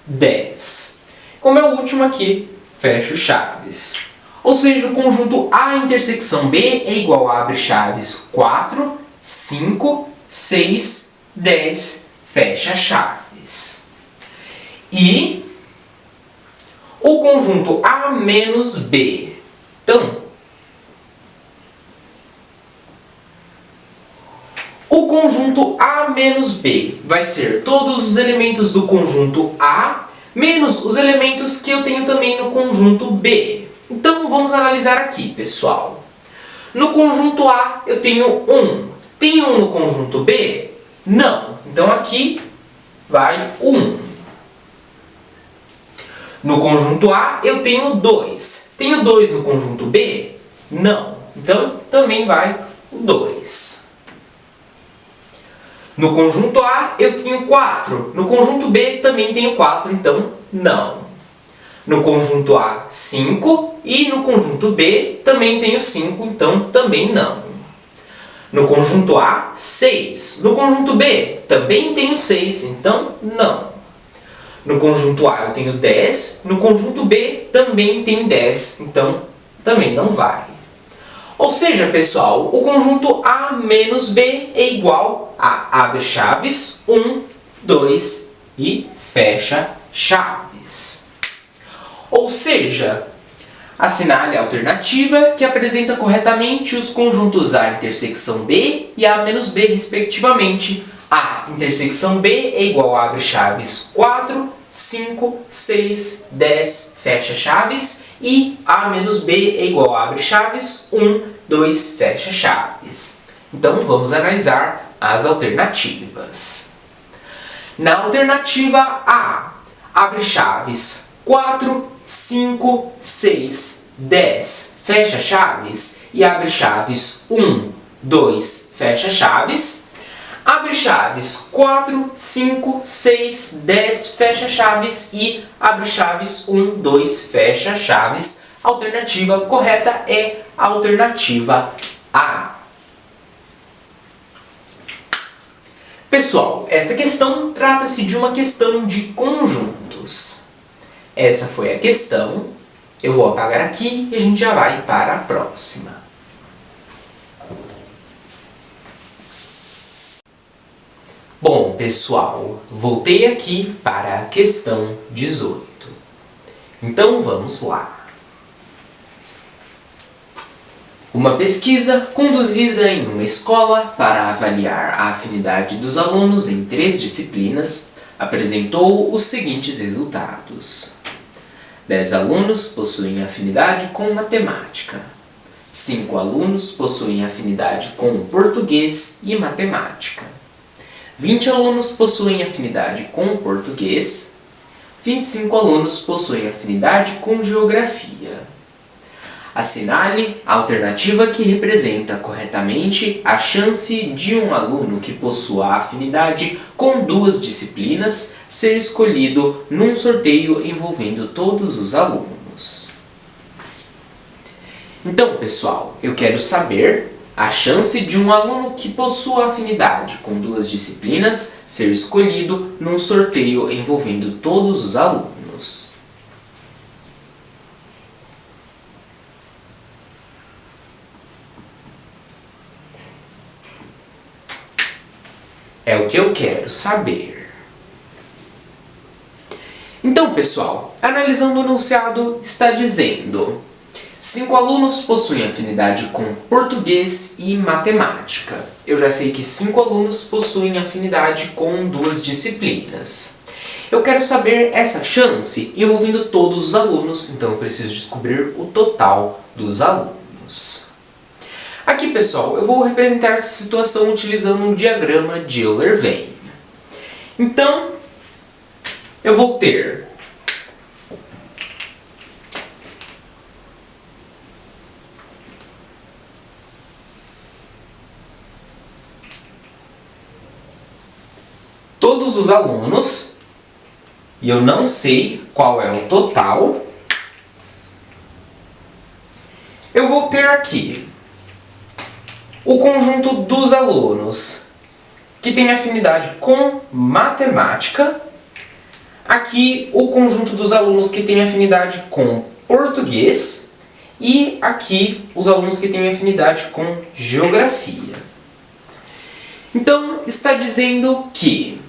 10. Como é o último aqui, fecho chaves. Ou seja, o conjunto A intersecção B é igual a abre chaves 4, 5, 6, 10, fecha chaves. E o conjunto A menos B. Então, o conjunto A menos B vai ser todos os elementos do conjunto A menos os elementos que eu tenho também no conjunto B. Então, vamos analisar aqui, pessoal. No conjunto A, eu tenho 1. Tem 1 no conjunto B? Não. Então, aqui vai 1. No conjunto A, eu tenho 2. Tenho 2 no conjunto B? Não. Então, também vai o 2. No conjunto A, eu tenho 4. No conjunto B, também tenho 4. Então, não. No conjunto A, 5. E no conjunto B, também tenho 5. Então, também não. No conjunto A, 6. No conjunto B, também tenho 6. Então, não. No conjunto A, eu tenho 10. No conjunto B, também tenho 10. Então, também não vai. Ou seja, pessoal, o conjunto A menos B é igual a abre chaves 1, 2 e fecha chaves. Ou seja, assinale a alternativa que apresenta corretamente os conjuntos A intersecção B e A menos B, respectivamente. A intersecção B é igual a abre chaves 4, 5, 6, 10, fecha chaves. E A menos B é igual a abre chaves 1, 2, fecha chaves. Então, vamos analisar as alternativas. Na alternativa A, abre chaves 4, 5, 6, 10, fecha chaves. E abre chaves 1, 2, fecha chaves. Abre chaves 4, 5, 6, 10, fecha chaves e abre chaves 1, 2, fecha chaves. A alternativa correta é a alternativa A. Pessoal, esta questão trata-se de uma questão de conjuntos. Essa foi a questão. Eu vou apagar aqui e a gente já vai para a próxima. Bom, pessoal, voltei aqui para a questão 18. Então, vamos lá. Uma pesquisa conduzida em uma escola para avaliar a afinidade dos alunos em 3 disciplinas apresentou os seguintes resultados. 10 alunos possuem afinidade com matemática. 5 alunos possuem afinidade com português e matemática. 20 alunos possuem afinidade com português, 25 alunos possuem afinidade com geografia. Assinale a alternativa que representa corretamente a chance de um aluno que possua afinidade com 2 disciplinas ser escolhido num sorteio envolvendo todos os alunos. Então, pessoal, eu quero saber a chance de um aluno que possua afinidade com 2 disciplinas ser escolhido num sorteio envolvendo todos os alunos. É o que eu quero saber. Então, pessoal, analisando o enunciado, está dizendo: 5 alunos possuem afinidade com português e matemática. Eu já sei que 5 alunos possuem afinidade com 2 disciplinas. Eu quero saber essa chance envolvendo todos os alunos, então eu preciso descobrir o total dos alunos. Aqui, pessoal, eu vou representar essa situação utilizando um diagrama de Euler-Venn. Então, eu vou ter todos os alunos, e eu não sei qual é o total. Eu vou ter aqui o conjunto dos alunos que tem afinidade com matemática. aqui o conjunto dos alunos que têm afinidade com português e aqui os alunos que têm afinidade com geografia. Então, está dizendo que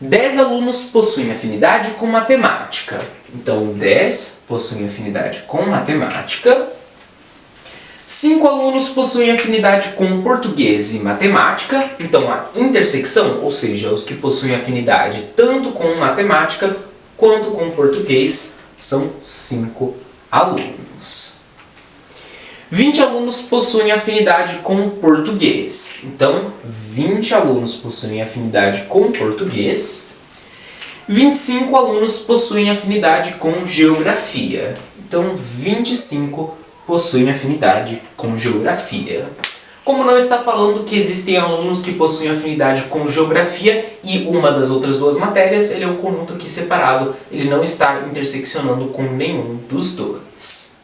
10 alunos possuem afinidade com matemática. Então, 10 possuem afinidade com matemática. 5 alunos possuem afinidade com português e matemática. Então, a intersecção, ou seja, os que possuem afinidade tanto com matemática quanto com português, são 5 alunos. 20 alunos possuem afinidade com português. Então, 20 alunos possuem afinidade com português. 25 alunos possuem afinidade com geografia. Então, 25 possuem afinidade com geografia. Como não está falando que existem alunos que possuem afinidade com geografia e uma das outras duas matérias, ele é um conjunto aqui separado, ele não está interseccionando com nenhum dos dois.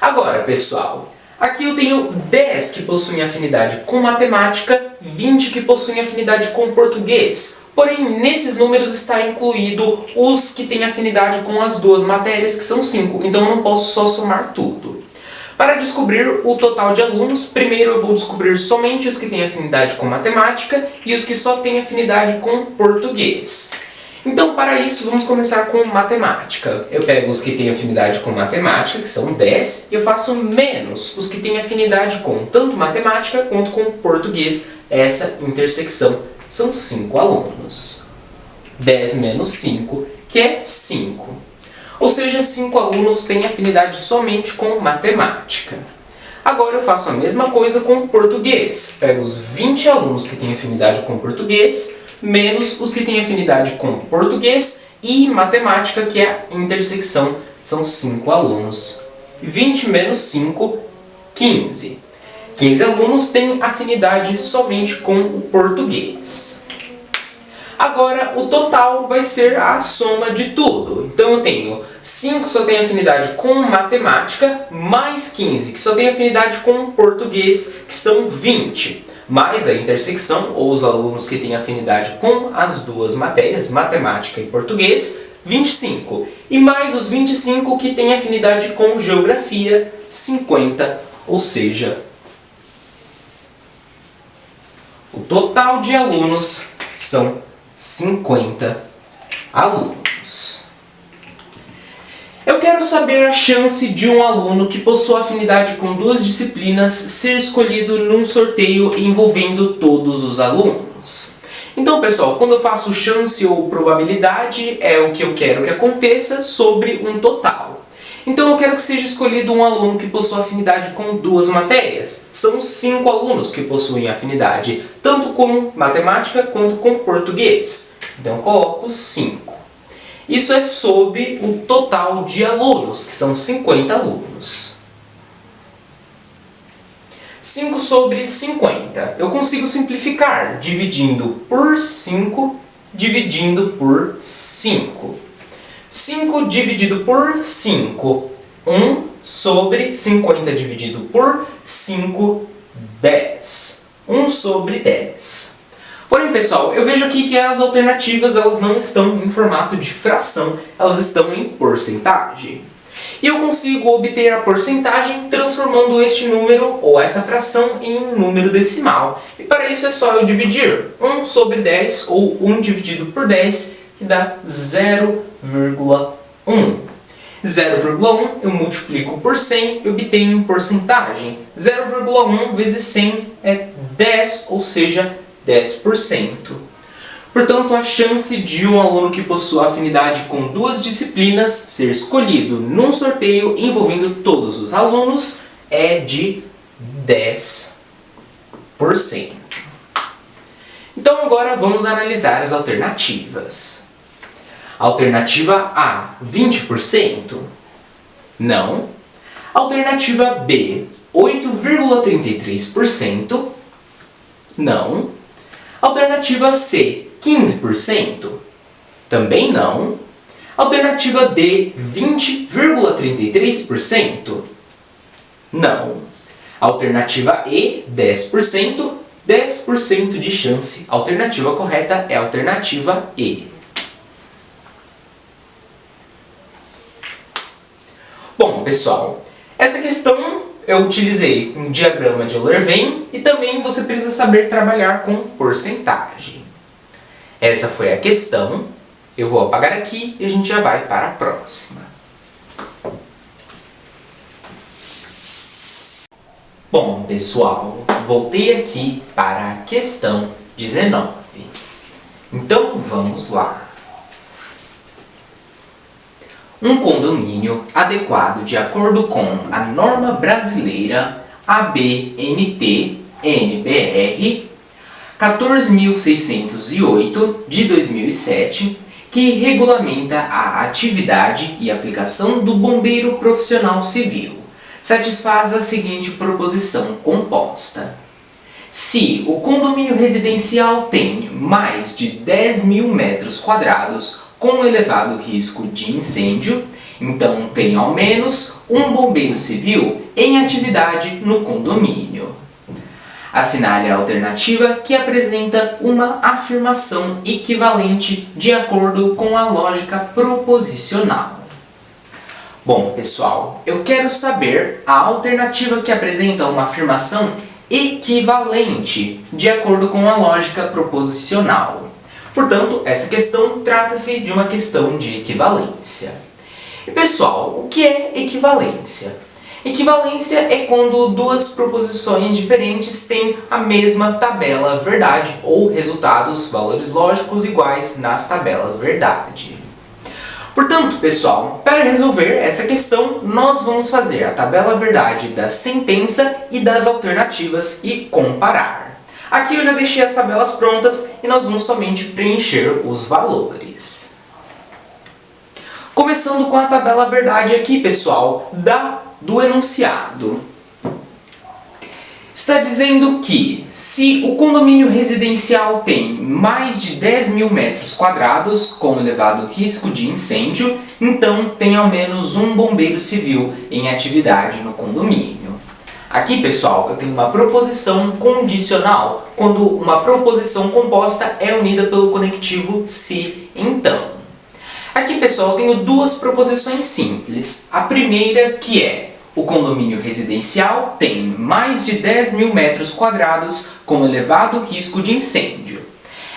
Agora, pessoal, aqui eu tenho 10 que possuem afinidade com matemática, 20 que possuem afinidade com português. Porém, nesses números está incluído os que têm afinidade com as duas matérias, que são 5. Então eu não posso só somar tudo. Para descobrir o total de alunos, primeiro eu vou descobrir somente os que têm afinidade com matemática e os que só têm afinidade com português. Então, para isso, vamos começar com matemática. Eu pego os que têm afinidade com matemática, que são 10, e eu faço menos os que têm afinidade com tanto matemática quanto com português. Essa intersecção são 5 alunos. 10 menos 5, que é 5. Ou seja, 5 alunos têm afinidade somente com matemática. Agora eu faço a mesma coisa com português. Pego os 20 alunos que têm afinidade com português, menos os que têm afinidade com português e matemática, que é a intersecção, são 5 alunos. 20 menos 5, 15. 15 alunos têm afinidade somente com o português. Agora, o total vai ser a soma de tudo. Então eu tenho 5 que só tem afinidade com matemática, mais 15 que só tem afinidade com português, que são 20. Mais a intersecção, ou os alunos que têm afinidade com as duas matérias, matemática e português, 25. E mais os 25 que têm afinidade com geografia, 50. Ou seja, o total de alunos são 50 alunos. Eu quero saber a chance de um aluno que possua afinidade com duas disciplinas ser escolhido num sorteio envolvendo todos os alunos. Então, pessoal, quando eu faço chance ou probabilidade, é o que eu quero que aconteça sobre um total. Então, eu quero que seja escolhido um aluno que possua afinidade com duas matérias. São 5 alunos que possuem afinidade tanto com matemática quanto com português. Então, eu coloco 5. Isso é sobre o total de alunos, que são 50 alunos. 5 sobre 50. Eu consigo simplificar dividindo por 5, dividindo por 5. 5 dividido por 5, 1 sobre 50 dividido por 5, 10. 1 sobre 10. Porém, pessoal, eu vejo aqui que as alternativas elas não estão em formato de fração, elas estão em porcentagem. E eu consigo obter a porcentagem transformando este número, ou essa fração, em um número decimal. E para isso é só eu dividir 1 sobre 10, ou 1 dividido por 10, que dá 0,1. 0,1 eu multiplico por 100 e obtenho em porcentagem. 0,1 vezes 100 é 10, ou seja, 10%. Portanto, a chance de um aluno que possua afinidade com duas disciplinas ser escolhido num sorteio envolvendo todos os alunos é de 10%. Então agora vamos analisar as alternativas. Alternativa A, 20%? Não. Alternativa B, 8,33%? Não. Alternativa C, 15%? Também não. Alternativa D, 20,33%? Não. Alternativa E, 10%? 10% de chance. A alternativa correta é a alternativa E. Bom, pessoal, essa questão eu utilizei um diagrama de Euler-Venn e também você precisa saber trabalhar com porcentagem. Essa foi a questão. Eu vou apagar aqui e a gente já vai para a próxima. Bom, pessoal, voltei aqui para a questão 19. Então, vamos lá. Um condomínio adequado de acordo com a norma brasileira ABNT-NBR 14.608 de 2007, que regulamenta a atividade e aplicação do bombeiro profissional civil, satisfaz a seguinte proposição composta. Se o condomínio residencial tem mais de 10.000 metros quadrados com elevado risco de incêndio, então tem ao menos um bombeiro civil em atividade no condomínio. Assinale a alternativa que apresenta uma afirmação equivalente de acordo com a lógica proposicional. Bom, pessoal, eu quero saber a alternativa que apresenta uma afirmação equivalente de acordo com a lógica proposicional. Portanto, essa questão trata-se de uma questão de equivalência. E, pessoal, o que é equivalência? Equivalência é quando duas proposições diferentes têm a mesma tabela verdade ou resultados, valores lógicos iguais nas tabelas verdade. Portanto, pessoal, para resolver essa questão, nós vamos fazer a tabela verdade da sentença e das alternativas e comparar. Aqui eu já deixei as tabelas prontas e nós vamos somente preencher os valores. Começando com a tabela verdade aqui, pessoal, do enunciado. Está dizendo que se o condomínio residencial tem mais de 10.000 metros quadrados com elevado risco de incêndio, então tem ao menos um bombeiro civil em atividade no condomínio. Aqui, pessoal, eu tenho uma proposição condicional, quando uma proposição composta é unida pelo conectivo se, então. Aqui, pessoal, eu tenho duas proposições simples. A primeira que é: o condomínio residencial tem mais de 10.000 metros quadrados com elevado risco de incêndio.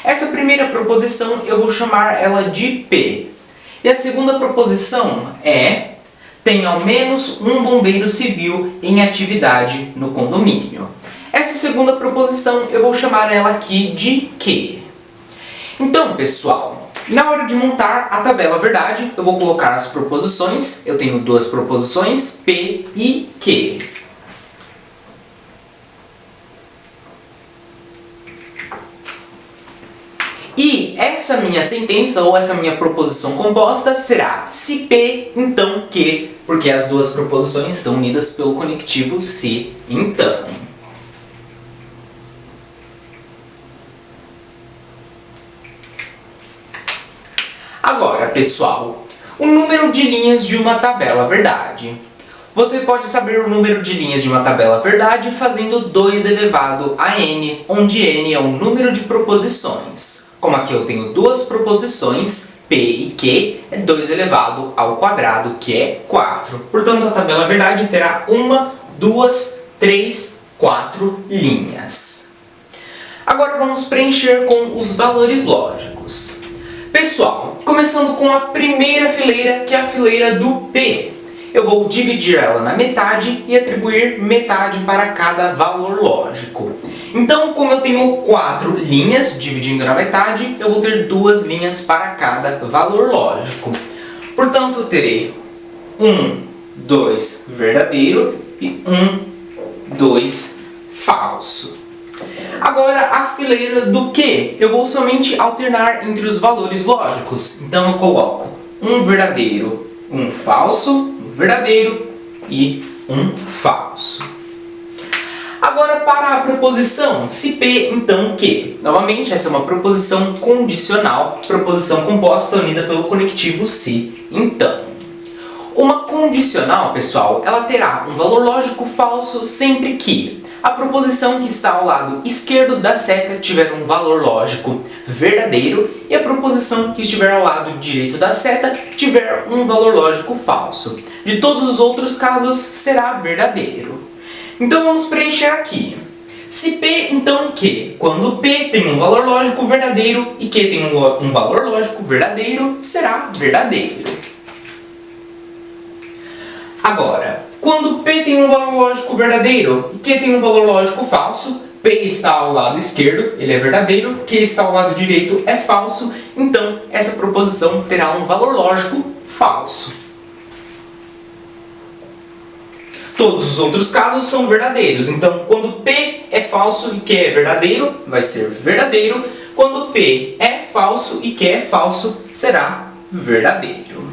Essa primeira proposição eu vou chamar ela de P. E a segunda proposição é: tem ao menos um bombeiro civil em atividade no condomínio. Essa segunda proposição eu vou chamar ela aqui de Q. Então, pessoal, na hora de montar a tabela verdade, eu vou colocar as proposições. Eu tenho duas proposições, P e Q. E essa minha sentença, ou essa minha proposição composta, será se P, então Q, porque as duas proposições são unidas pelo conectivo se, então. Agora, pessoal, o número de linhas de uma tabela verdade. Você pode saber o número de linhas de uma tabela verdade fazendo 2 elevado a n, onde n é o número de proposições. Como aqui eu tenho duas proposições, P e Q, é 2 elevado ao quadrado, que é 4. Portanto, a tabela verdade terá 1, 2, 3, 4 linhas. Agora vamos preencher com os valores lógicos. Pessoal, começando com a primeira fileira, que é a fileira do P. Eu vou dividir ela na metade e atribuir metade para cada valor lógico. Então, como eu tenho 4 linhas dividindo na metade, eu vou ter 2 linhas para cada valor lógico. Portanto, eu terei 1, 2 verdadeiro e 1, 2 falso. Agora, a fileira do Q, eu vou somente alternar entre os valores lógicos. Então, eu coloco um verdadeiro, um falso, um verdadeiro e um falso. Agora, para a proposição se P, então Q. Novamente, essa é uma proposição condicional, proposição composta unida pelo conectivo se, então. Uma condicional, pessoal, ela terá um valor lógico falso sempre que a proposição que está ao lado esquerdo da seta tiver um valor lógico verdadeiro e a proposição que estiver ao lado direito da seta tiver um valor lógico falso. De todos os outros casos, será verdadeiro. Então vamos preencher aqui. Se P, então Q. Quando P tem um valor lógico verdadeiro e Q tem um valor lógico verdadeiro, será verdadeiro. Agora, quando P tem um valor lógico verdadeiro e Q tem um valor lógico falso, P está ao lado esquerdo, ele é verdadeiro, Q está ao lado direito, é falso, então essa proposição terá um valor lógico falso. Todos os outros casos são verdadeiros, então quando P é falso e Q é verdadeiro, vai ser verdadeiro. Quando P é falso e Q é falso, será verdadeiro.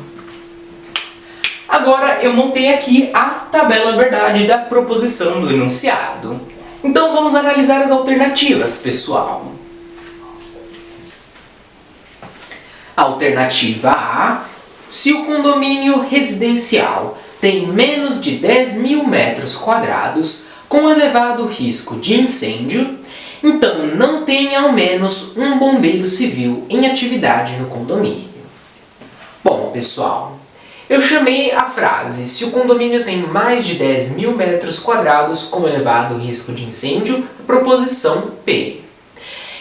Agora eu montei aqui a tabela verdade da proposição do enunciado. Então vamos analisar as alternativas, pessoal. Alternativa A: se o condomínio residencial tem menos de 10.000 metros quadrados com elevado risco de incêndio, então não tem ao menos um bombeiro civil em atividade no condomínio. Bom, pessoal, eu chamei a frase se o condomínio tem mais de 10.000 metros quadrados com elevado risco de incêndio, a proposição P.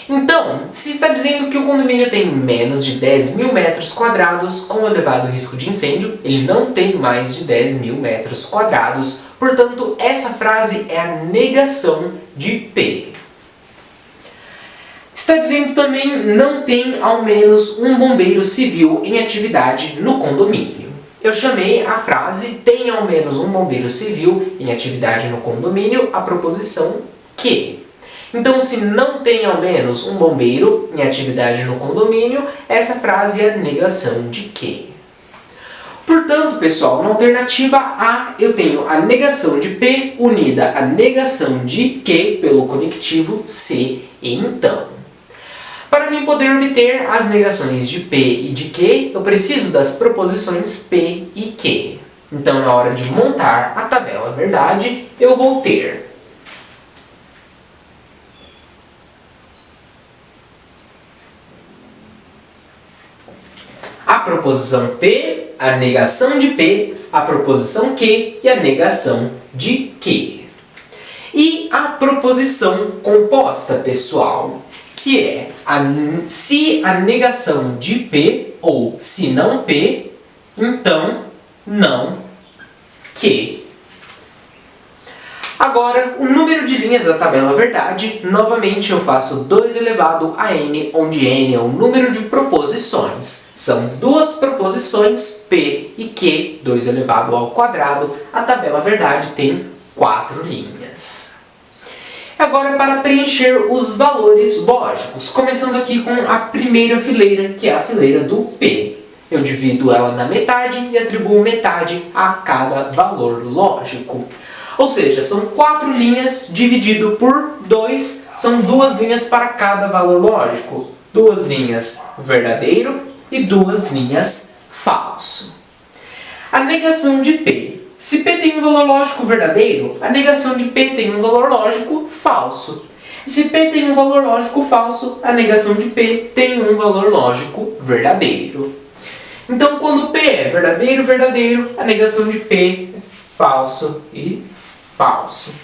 Então, se está dizendo que o condomínio tem menos de 10.000 metros quadrados com elevado risco de incêndio, ele não tem mais de 10.000 metros quadrados, portanto, essa frase é a negação de P. Está dizendo também não tem ao menos um bombeiro civil em atividade no condomínio. Eu chamei a frase tem ao menos um bombeiro civil em atividade no condomínio, a proposição que. Então, se não tem ao menos um bombeiro em atividade no condomínio, essa frase é a negação de que. Portanto, pessoal, na alternativa A, eu tenho a negação de P unida à negação de que pelo conectivo C e então. Para mim poder obter as negações de P e de Q, eu preciso das proposições P e Q. Então, na hora de montar a tabela verdade, eu vou ter a proposição P, a negação de P, a proposição Q e a negação de Q. E a proposição composta, pessoal, que é se a negação de P ou se não P, então não Q. Agora, o número de linhas da tabela verdade, novamente eu faço 2 elevado a n, onde n é o número de proposições. São duas proposições, P e Q, 2 elevado ao quadrado. A tabela verdade tem 4 linhas. Agora, para preencher os valores lógicos, começando aqui com a primeira fileira, que é a fileira do P. Eu divido ela na metade e atribuo metade a cada valor lógico. Ou seja, são 4 linhas dividido por 2, são 2 linhas para cada valor lógico. 2 linhas verdadeiro e 2 linhas falso. A negação de P. Se P tem um valor lógico verdadeiro, a negação de P tem um valor lógico falso. Se P tem um valor lógico falso, a negação de P tem um valor lógico verdadeiro. Então, quando P é verdadeiro, verdadeiro, a negação de P é falso e falso.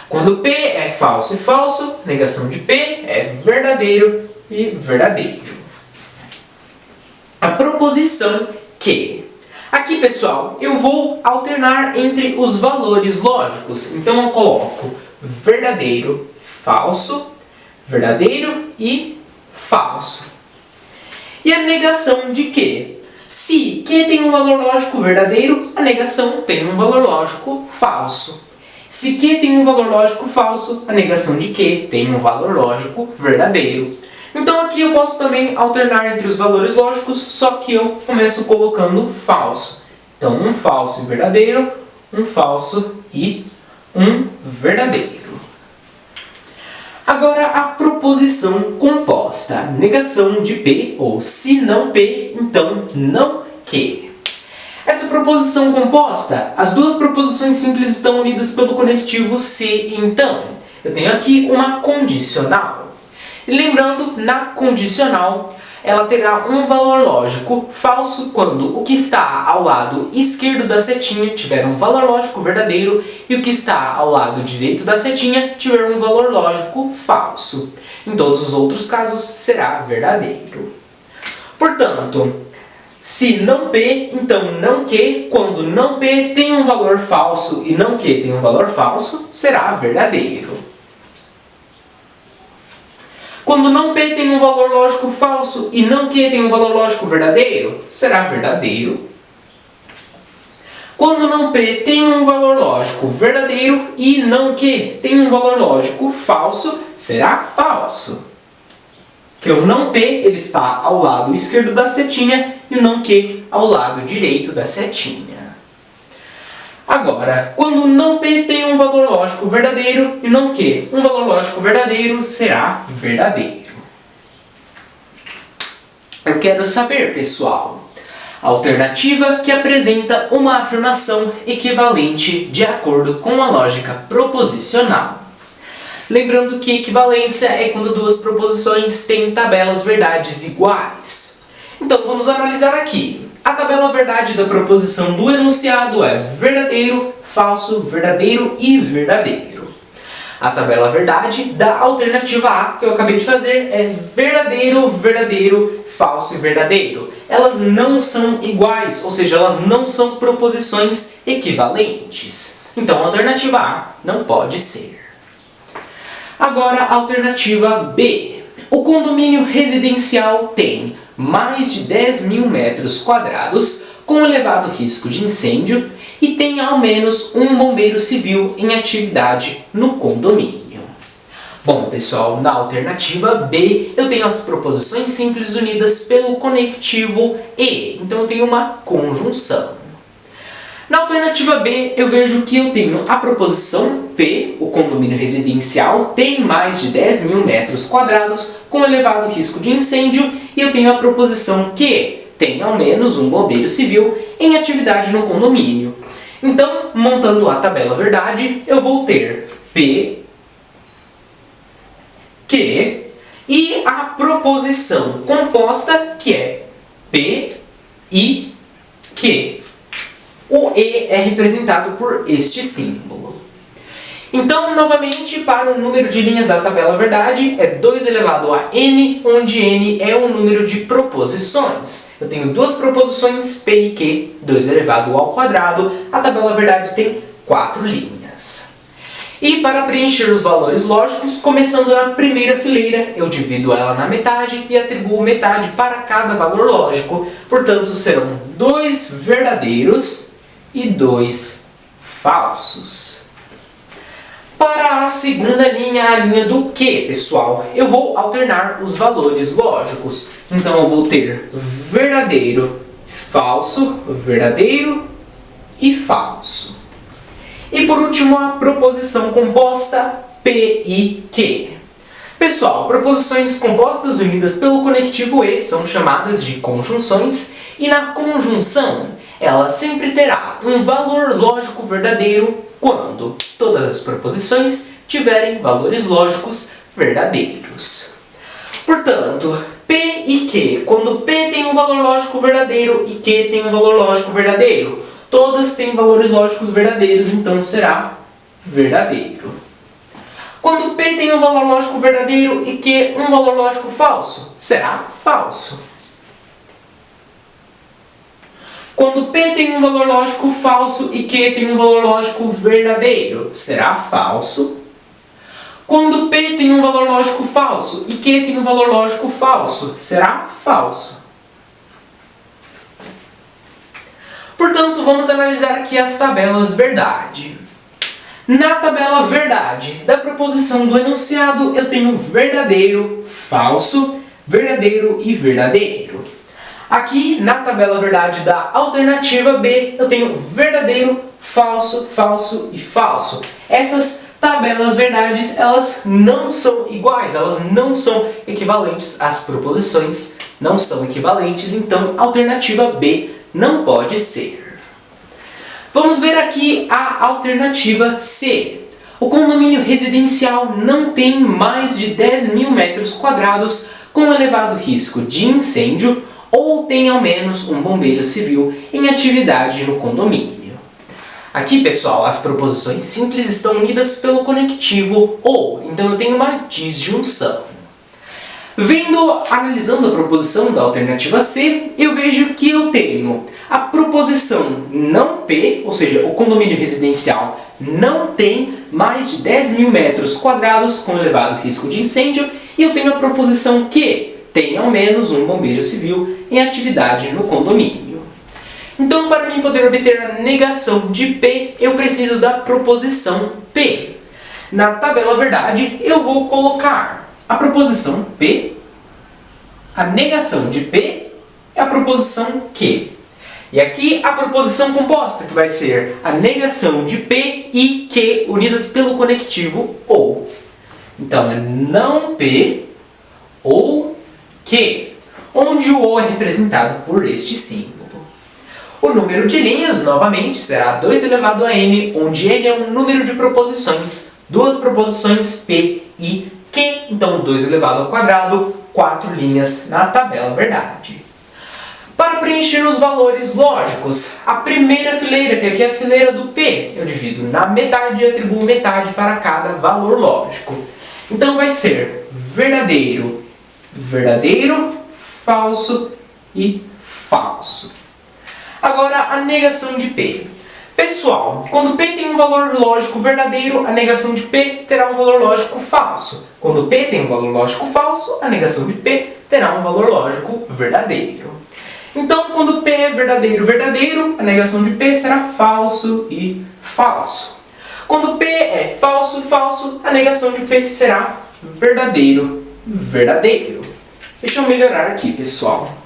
Quando P é falso e falso, a negação de P é verdadeiro e verdadeiro. A proposição que. Aqui, pessoal, eu vou alternar entre os valores lógicos. Então, eu coloco verdadeiro, falso, verdadeiro e falso. E a negação de que? Se Q tem um valor lógico verdadeiro, a negação tem um valor lógico falso. Se Q tem um valor lógico falso, a negação de Q tem um valor lógico verdadeiro. Então aqui eu posso também alternar entre os valores lógicos, só que eu começo colocando falso. Então um falso e verdadeiro, um falso e um verdadeiro. Agora a proposição composta, negação de P, ou se não P, então não Q. Essa proposição composta, as duas proposições simples estão unidas pelo conectivo C, então. eu tenho aqui uma condicional. E lembrando, na condicional, ela terá um valor lógico falso quando o que está ao lado esquerdo da setinha tiver um valor lógico verdadeiro e o que está ao lado direito da setinha tiver um valor lógico falso. Em todos os outros casos, será verdadeiro. Portanto, se não P, então não Q, quando não P tem um valor falso e não Q tem um valor falso, será verdadeiro. Quando não P tem um valor lógico falso e não Q tem um valor lógico verdadeiro, será verdadeiro. Quando não P tem um valor lógico verdadeiro e não Q tem um valor lógico falso, será falso. Porque o não P ele está ao lado esquerdo da setinha e o não Q ao lado direito da setinha. Agora, quando não P tem um valor lógico verdadeiro e não Q um valor lógico verdadeiro, será verdadeiro. Eu quero saber, pessoal, a alternativa que apresenta uma afirmação equivalente de acordo com a lógica proposicional. Lembrando que equivalência é quando duas proposições têm tabelas verdades iguais. Então, vamos analisar aqui. A tabela verdade da proposição do enunciado é verdadeiro, falso, verdadeiro e verdadeiro. A tabela verdade da alternativa A, que eu acabei de fazer, é verdadeiro, verdadeiro, falso e verdadeiro. Elas não são iguais, ou seja, elas não são proposições equivalentes. Então, a alternativa A não pode ser. Agora, a alternativa B. O condomínio residencial tem mais de 10.000 metros quadrados com elevado risco de incêndio e tem ao menos um bombeiro civil em atividade no condomínio. Bom, pessoal, na alternativa B eu tenho as proposições simples unidas pelo conectivo E, então eu tenho uma conjunção. Na alternativa B, eu vejo que eu tenho a proposição P, o condomínio residencial, tem mais de 10.000 metros quadrados com elevado risco de incêndio, e eu tenho a proposição Q, tem ao menos um bombeiro civil em atividade no condomínio. Então, montando a tabela verdade, eu vou ter P, Q e a proposição composta, que é P e Q. O E é representado por este símbolo. Então, novamente, para o número de linhas da tabela verdade, é 2 elevado a n, onde n é o número de proposições. Eu tenho duas proposições, P e Q, 2 elevado ao quadrado. A tabela verdade tem 4 linhas. E para preencher os valores lógicos, começando na primeira fileira, eu divido ela na metade e atribuo metade para cada valor lógico. Portanto, serão 2 verdadeiros e 2 falsos. Para a segunda linha, a linha do Q, pessoal, eu vou alternar os valores lógicos. Então, eu vou ter verdadeiro, falso, verdadeiro e falso. E por último, a proposição composta P e Q. Pessoal, proposições compostas unidas pelo conectivo E são chamadas de conjunções, e na conjunção ela sempre terá um valor lógico verdadeiro quando todas as proposições tiverem valores lógicos verdadeiros. Portanto, P e Q, quando P tem um valor lógico verdadeiro e Q tem um valor lógico verdadeiro, todas têm valores lógicos verdadeiros, então será verdadeiro. Quando P tem um valor lógico verdadeiro e Q um valor lógico falso, será falso. Quando P tem um valor lógico falso e Q tem um valor lógico verdadeiro, será falso. Quando P tem um valor lógico falso e Q tem um valor lógico falso, será falso. Portanto, vamos analisar aqui as tabelas verdade. Na tabela verdade da proposição do enunciado, eu tenho verdadeiro, falso, verdadeiro e verdadeiro. Aqui, na tabela verdade da alternativa B, eu tenho verdadeiro, falso, falso e falso. Essas tabelas verdades, elas não são iguais, elas não são equivalentes. As proposições não são equivalentes, então a alternativa B não pode ser. Vamos ver aqui a alternativa C. O condomínio residencial não tem mais de 10 mil metros quadrados com elevado risco de incêndio ou tem ao menos um bombeiro civil em atividade no condomínio. Aqui, pessoal, as proposições simples estão unidas pelo conectivo ou, então eu tenho uma disjunção. Analisando a proposição da alternativa C, eu vejo que eu tenho a proposição não P, ou seja, o condomínio residencial não tem mais de 10 mil metros quadrados com elevado risco de incêndio, e eu tenho a proposição Q, tem ao menos um bombeiro civil em atividade no condomínio. Então, para mim poder obter a negação de P, eu preciso da proposição P. Na tabela verdade, eu vou colocar a proposição P, a negação de P é a proposição Q. E aqui a proposição composta, que vai ser a negação de P e Q unidas pelo conectivo OU. Então, é não P ou Q, onde o OU é representado por este símbolo. O número de linhas, novamente, será 2 elevado a n, onde n é um número de proposições, duas proposições P e Q, então 2 elevado ao quadrado, 4 linhas na tabela verdade. Para preencher os valores lógicos, a primeira fileira, que aqui é a fileira do P, eu divido na metade e atribuo metade para cada valor lógico. Então vai ser verdadeiro, verdadeiro, falso e falso. Agora, a negação de P. Pessoal, quando P tem um valor lógico verdadeiro, a negação de P terá um valor lógico falso. Quando P tem um valor lógico falso, a negação de P terá um valor lógico verdadeiro. Então, quando P é verdadeiro, verdadeiro, a negação de P será falso e falso. Quando P é falso, falso, a negação de P será verdadeiro, verdadeiro. Deixa eu melhorar aqui, pessoal.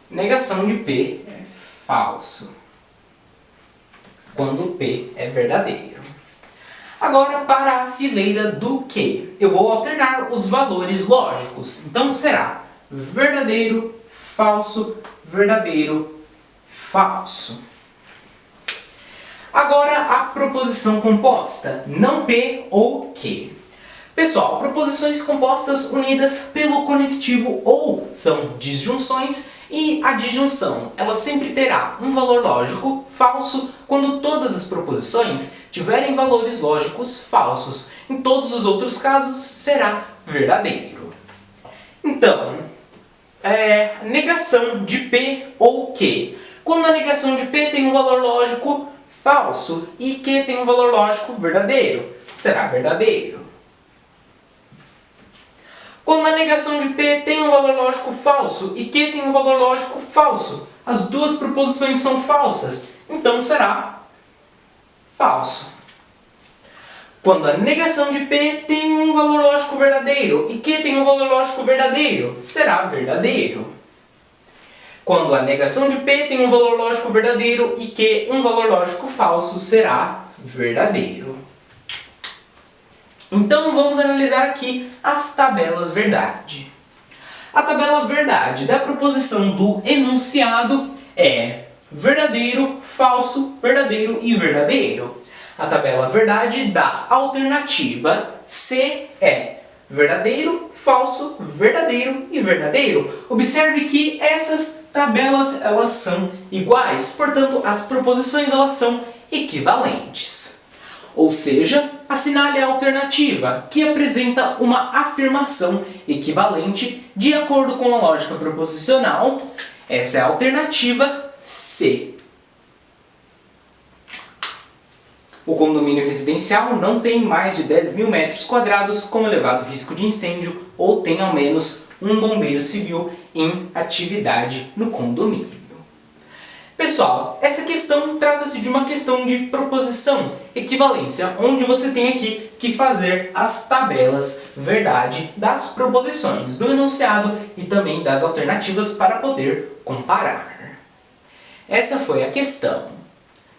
Negação de P é falso, quando P é verdadeiro. Agora, para a fileira do Q, eu vou alternar os valores lógicos. Então, será verdadeiro, falso, verdadeiro, falso. Agora, a proposição composta, não P ou Q. Pessoal, proposições compostas unidas pelo conectivo OU são disjunções, e a disjunção, ela sempre terá um valor lógico falso quando todas as proposições tiverem valores lógicos falsos. Em todos os outros casos, será verdadeiro. Então, negação de P ou Q. Quando a negação de P tem um valor lógico falso e Q tem um valor lógico verdadeiro, será verdadeiro. Quando a negação de P tem um valor lógico falso e Q tem um valor lógico falso, as duas proposições são falsas, então será falso. Quando a negação de P tem um valor lógico verdadeiro e Q tem um valor lógico verdadeiro, será verdadeiro. Quando a negação de P tem um valor lógico verdadeiro e Q um valor lógico falso, será verdadeiro. Então vamos analisar aqui as tabelas verdade. A tabela verdade da proposição do enunciado é verdadeiro, falso, verdadeiro e verdadeiro. A tabela verdade da alternativa C é verdadeiro, falso, verdadeiro e verdadeiro. Observe que essas tabelas elas são iguais, portanto as proposições elas são equivalentes. Ou seja, assinale a alternativa, que apresenta uma afirmação equivalente de acordo com a lógica proposicional. Essa é a alternativa C. O condomínio residencial não tem mais de 10 mil metros quadrados com elevado risco de incêndio ou tem ao menos um bombeiro civil em atividade no condomínio. Pessoal, essa questão trata-se de uma questão de proposição, equivalência, onde você tem aqui que fazer as tabelas verdade das proposições do enunciado e também das alternativas para poder comparar. Essa foi a questão.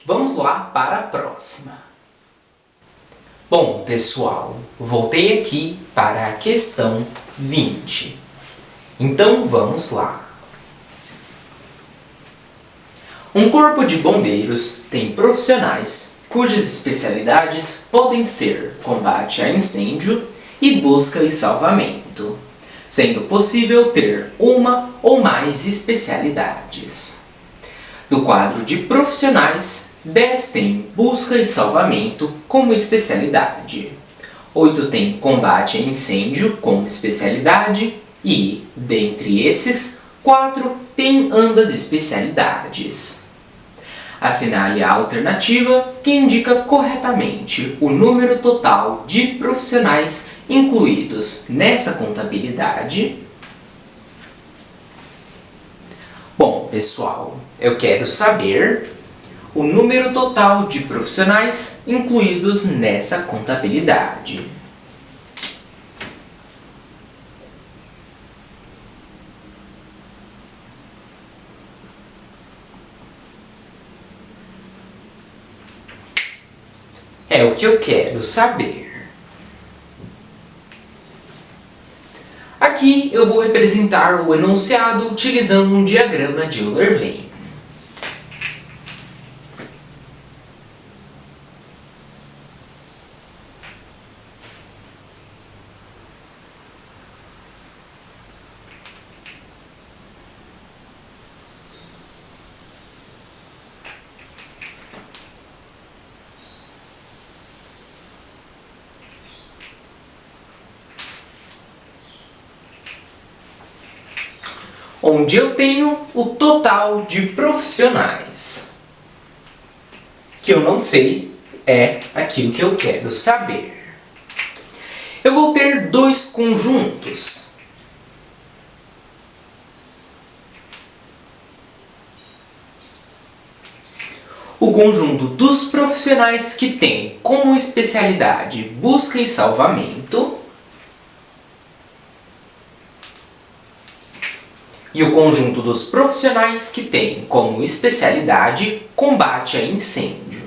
Vamos lá para a próxima. Bom, pessoal, voltei aqui para a questão 20. Então, vamos lá. Um corpo de bombeiros tem profissionais cujas especialidades podem ser combate a incêndio e busca e salvamento, sendo possível ter uma ou mais especialidades. Do quadro de profissionais, 10 têm busca e salvamento como especialidade, 8 têm combate a incêndio como especialidade e, dentre esses, 4 têm ambas especialidades. Assinale a alternativa que indica corretamente o número total de profissionais incluídos nessa contabilidade. Bom, pessoal, eu quero saber o número total de profissionais incluídos nessa contabilidade. É o que eu quero saber. Aqui eu vou representar o enunciado utilizando um diagrama de Euler-Venn. Onde eu tenho o total de profissionais. Que eu não sei é aquilo que eu quero saber. Eu vou ter dois conjuntos. O conjunto dos profissionais que tem como especialidade busca e salvamento e o conjunto dos profissionais que tem como especialidade combate a incêndio.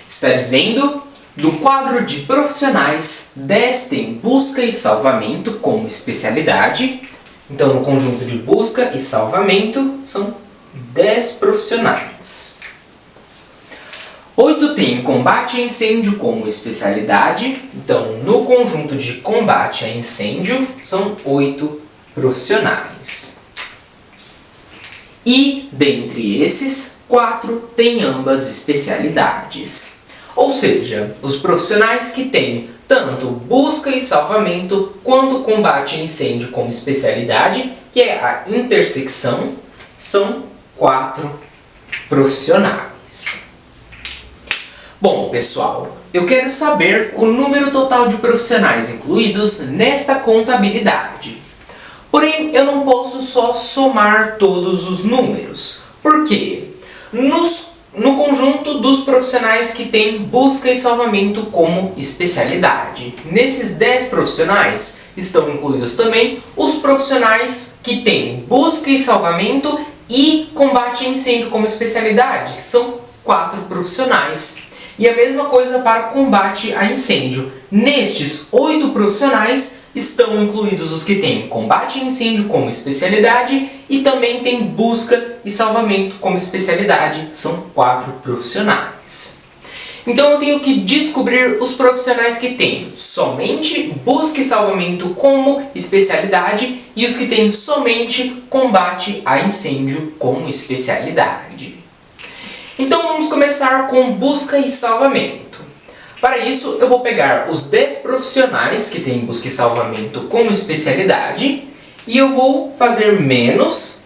Está dizendo, do quadro de profissionais, 10 tem busca e salvamento como especialidade. Então, no conjunto de busca e salvamento, são 10 profissionais. 8 tem combate a incêndio como especialidade. Então, no conjunto de combate a incêndio, são 8 profissionais. E, dentre esses, 4 têm ambas especialidades. Ou seja, os profissionais que têm tanto busca e salvamento quanto combate a incêndio como especialidade, que é a intersecção, são 4 profissionais. Bom, pessoal, eu quero saber o número total de profissionais incluídos nesta contabilidade. Porém, eu não posso só somar todos os números. Por quê? No conjunto dos profissionais que têm busca e salvamento como especialidade. Nesses 10 profissionais estão incluídos também os profissionais que têm busca e salvamento e combate a incêndio como especialidade. São 4 profissionais. E a mesma coisa para combate a incêndio. Nestes 8 profissionais estão incluídos os que têm combate a incêndio como especialidade e também tem busca e salvamento como especialidade. São 4 profissionais. Então eu tenho que descobrir os profissionais que têm somente busca e salvamento como especialidade e os que têm somente combate a incêndio como especialidade. Então vamos começar com busca e salvamento. Para isso eu vou pegar os 10 profissionais que têm busca e salvamento como especialidade e eu vou fazer menos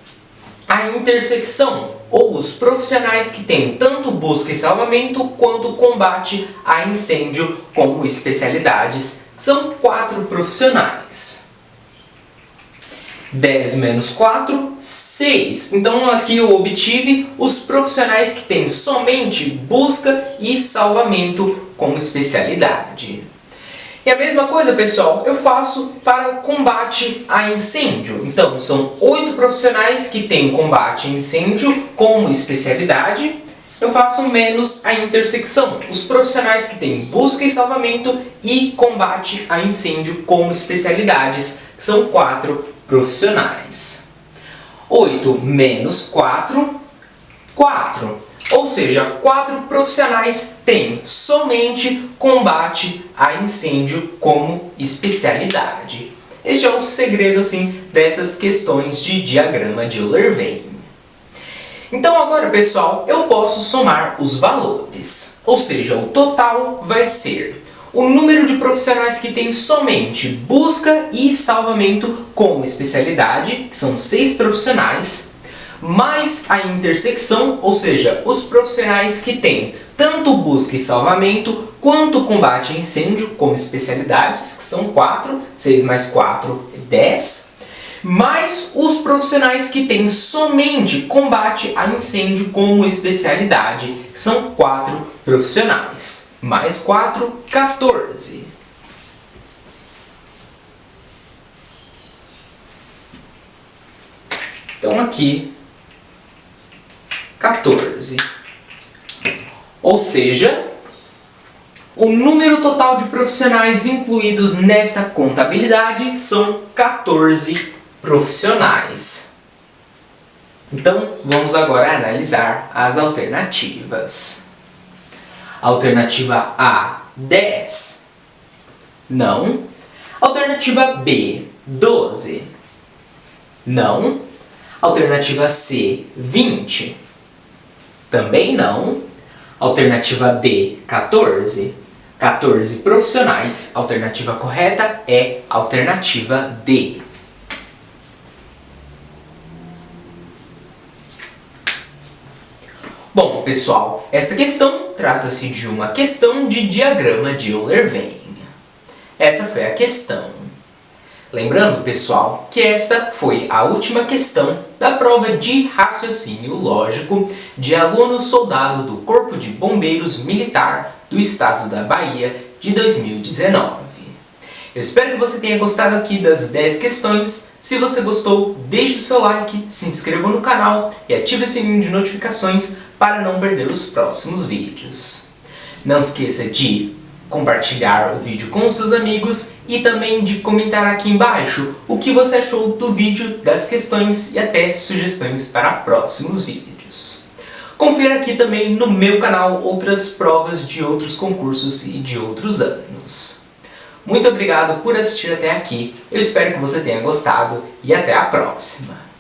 a intersecção, ou os profissionais que têm tanto busca e salvamento quanto combate a incêndio como especialidades. São 4 profissionais. 10 menos 4, 6. Então aqui eu obtive os profissionais que têm somente busca e salvamento como especialidade. E a mesma coisa, pessoal, eu faço para o combate a incêndio. Então são 8 profissionais que têm combate a incêndio como especialidade. Eu faço menos a intersecção, os profissionais que têm busca e salvamento e combate a incêndio como especialidades, que são 4 profissionais. profissionais. 8 menos 4, 4. Ou seja, 4 profissionais têm somente combate a incêndio como especialidade. Este é o segredo assim dessas questões de diagrama de Euler-Venn. Então agora, pessoal, eu posso somar os valores. Ou seja, o total vai ser o número de profissionais que tem somente busca e salvamento como especialidade, que são 6 profissionais, mais a intersecção, ou seja, os profissionais que têm tanto busca e salvamento, quanto combate a incêndio como especialidades, que são 4, 6 mais 4 é 10, mais os profissionais que têm somente combate a incêndio como especialidade, que são 4 profissionais, mais 4, 14. Então aqui, 14. Ou seja, o número total de profissionais incluídos nessa contabilidade são 14 profissionais. Então, vamos agora analisar as alternativas. Alternativa A, 10. Não. Alternativa B, 12. Não. Alternativa C, 20. Também não. Alternativa D, 14. 14 profissionais. A alternativa correta é a alternativa D. Bom, pessoal, esta questão trata-se de uma questão de diagrama de Euler-Venn. Essa foi a questão. Lembrando, pessoal, que esta foi a última questão da prova de raciocínio lógico de aluno soldado do Corpo de Bombeiros Militar do Estado da Bahia de 2019. Eu espero que você tenha gostado aqui das 10 questões. Se você gostou, deixe o seu like, se inscreva no canal e ative o sininho de notificações para não perder os próximos vídeos. Não esqueça de compartilhar o vídeo com seus amigos e também de comentar aqui embaixo o que você achou do vídeo, das questões e até sugestões para próximos vídeos. Confira aqui também no meu canal outras provas de outros concursos e de outros anos. Muito obrigado por assistir até aqui, eu espero que você tenha gostado e até a próxima!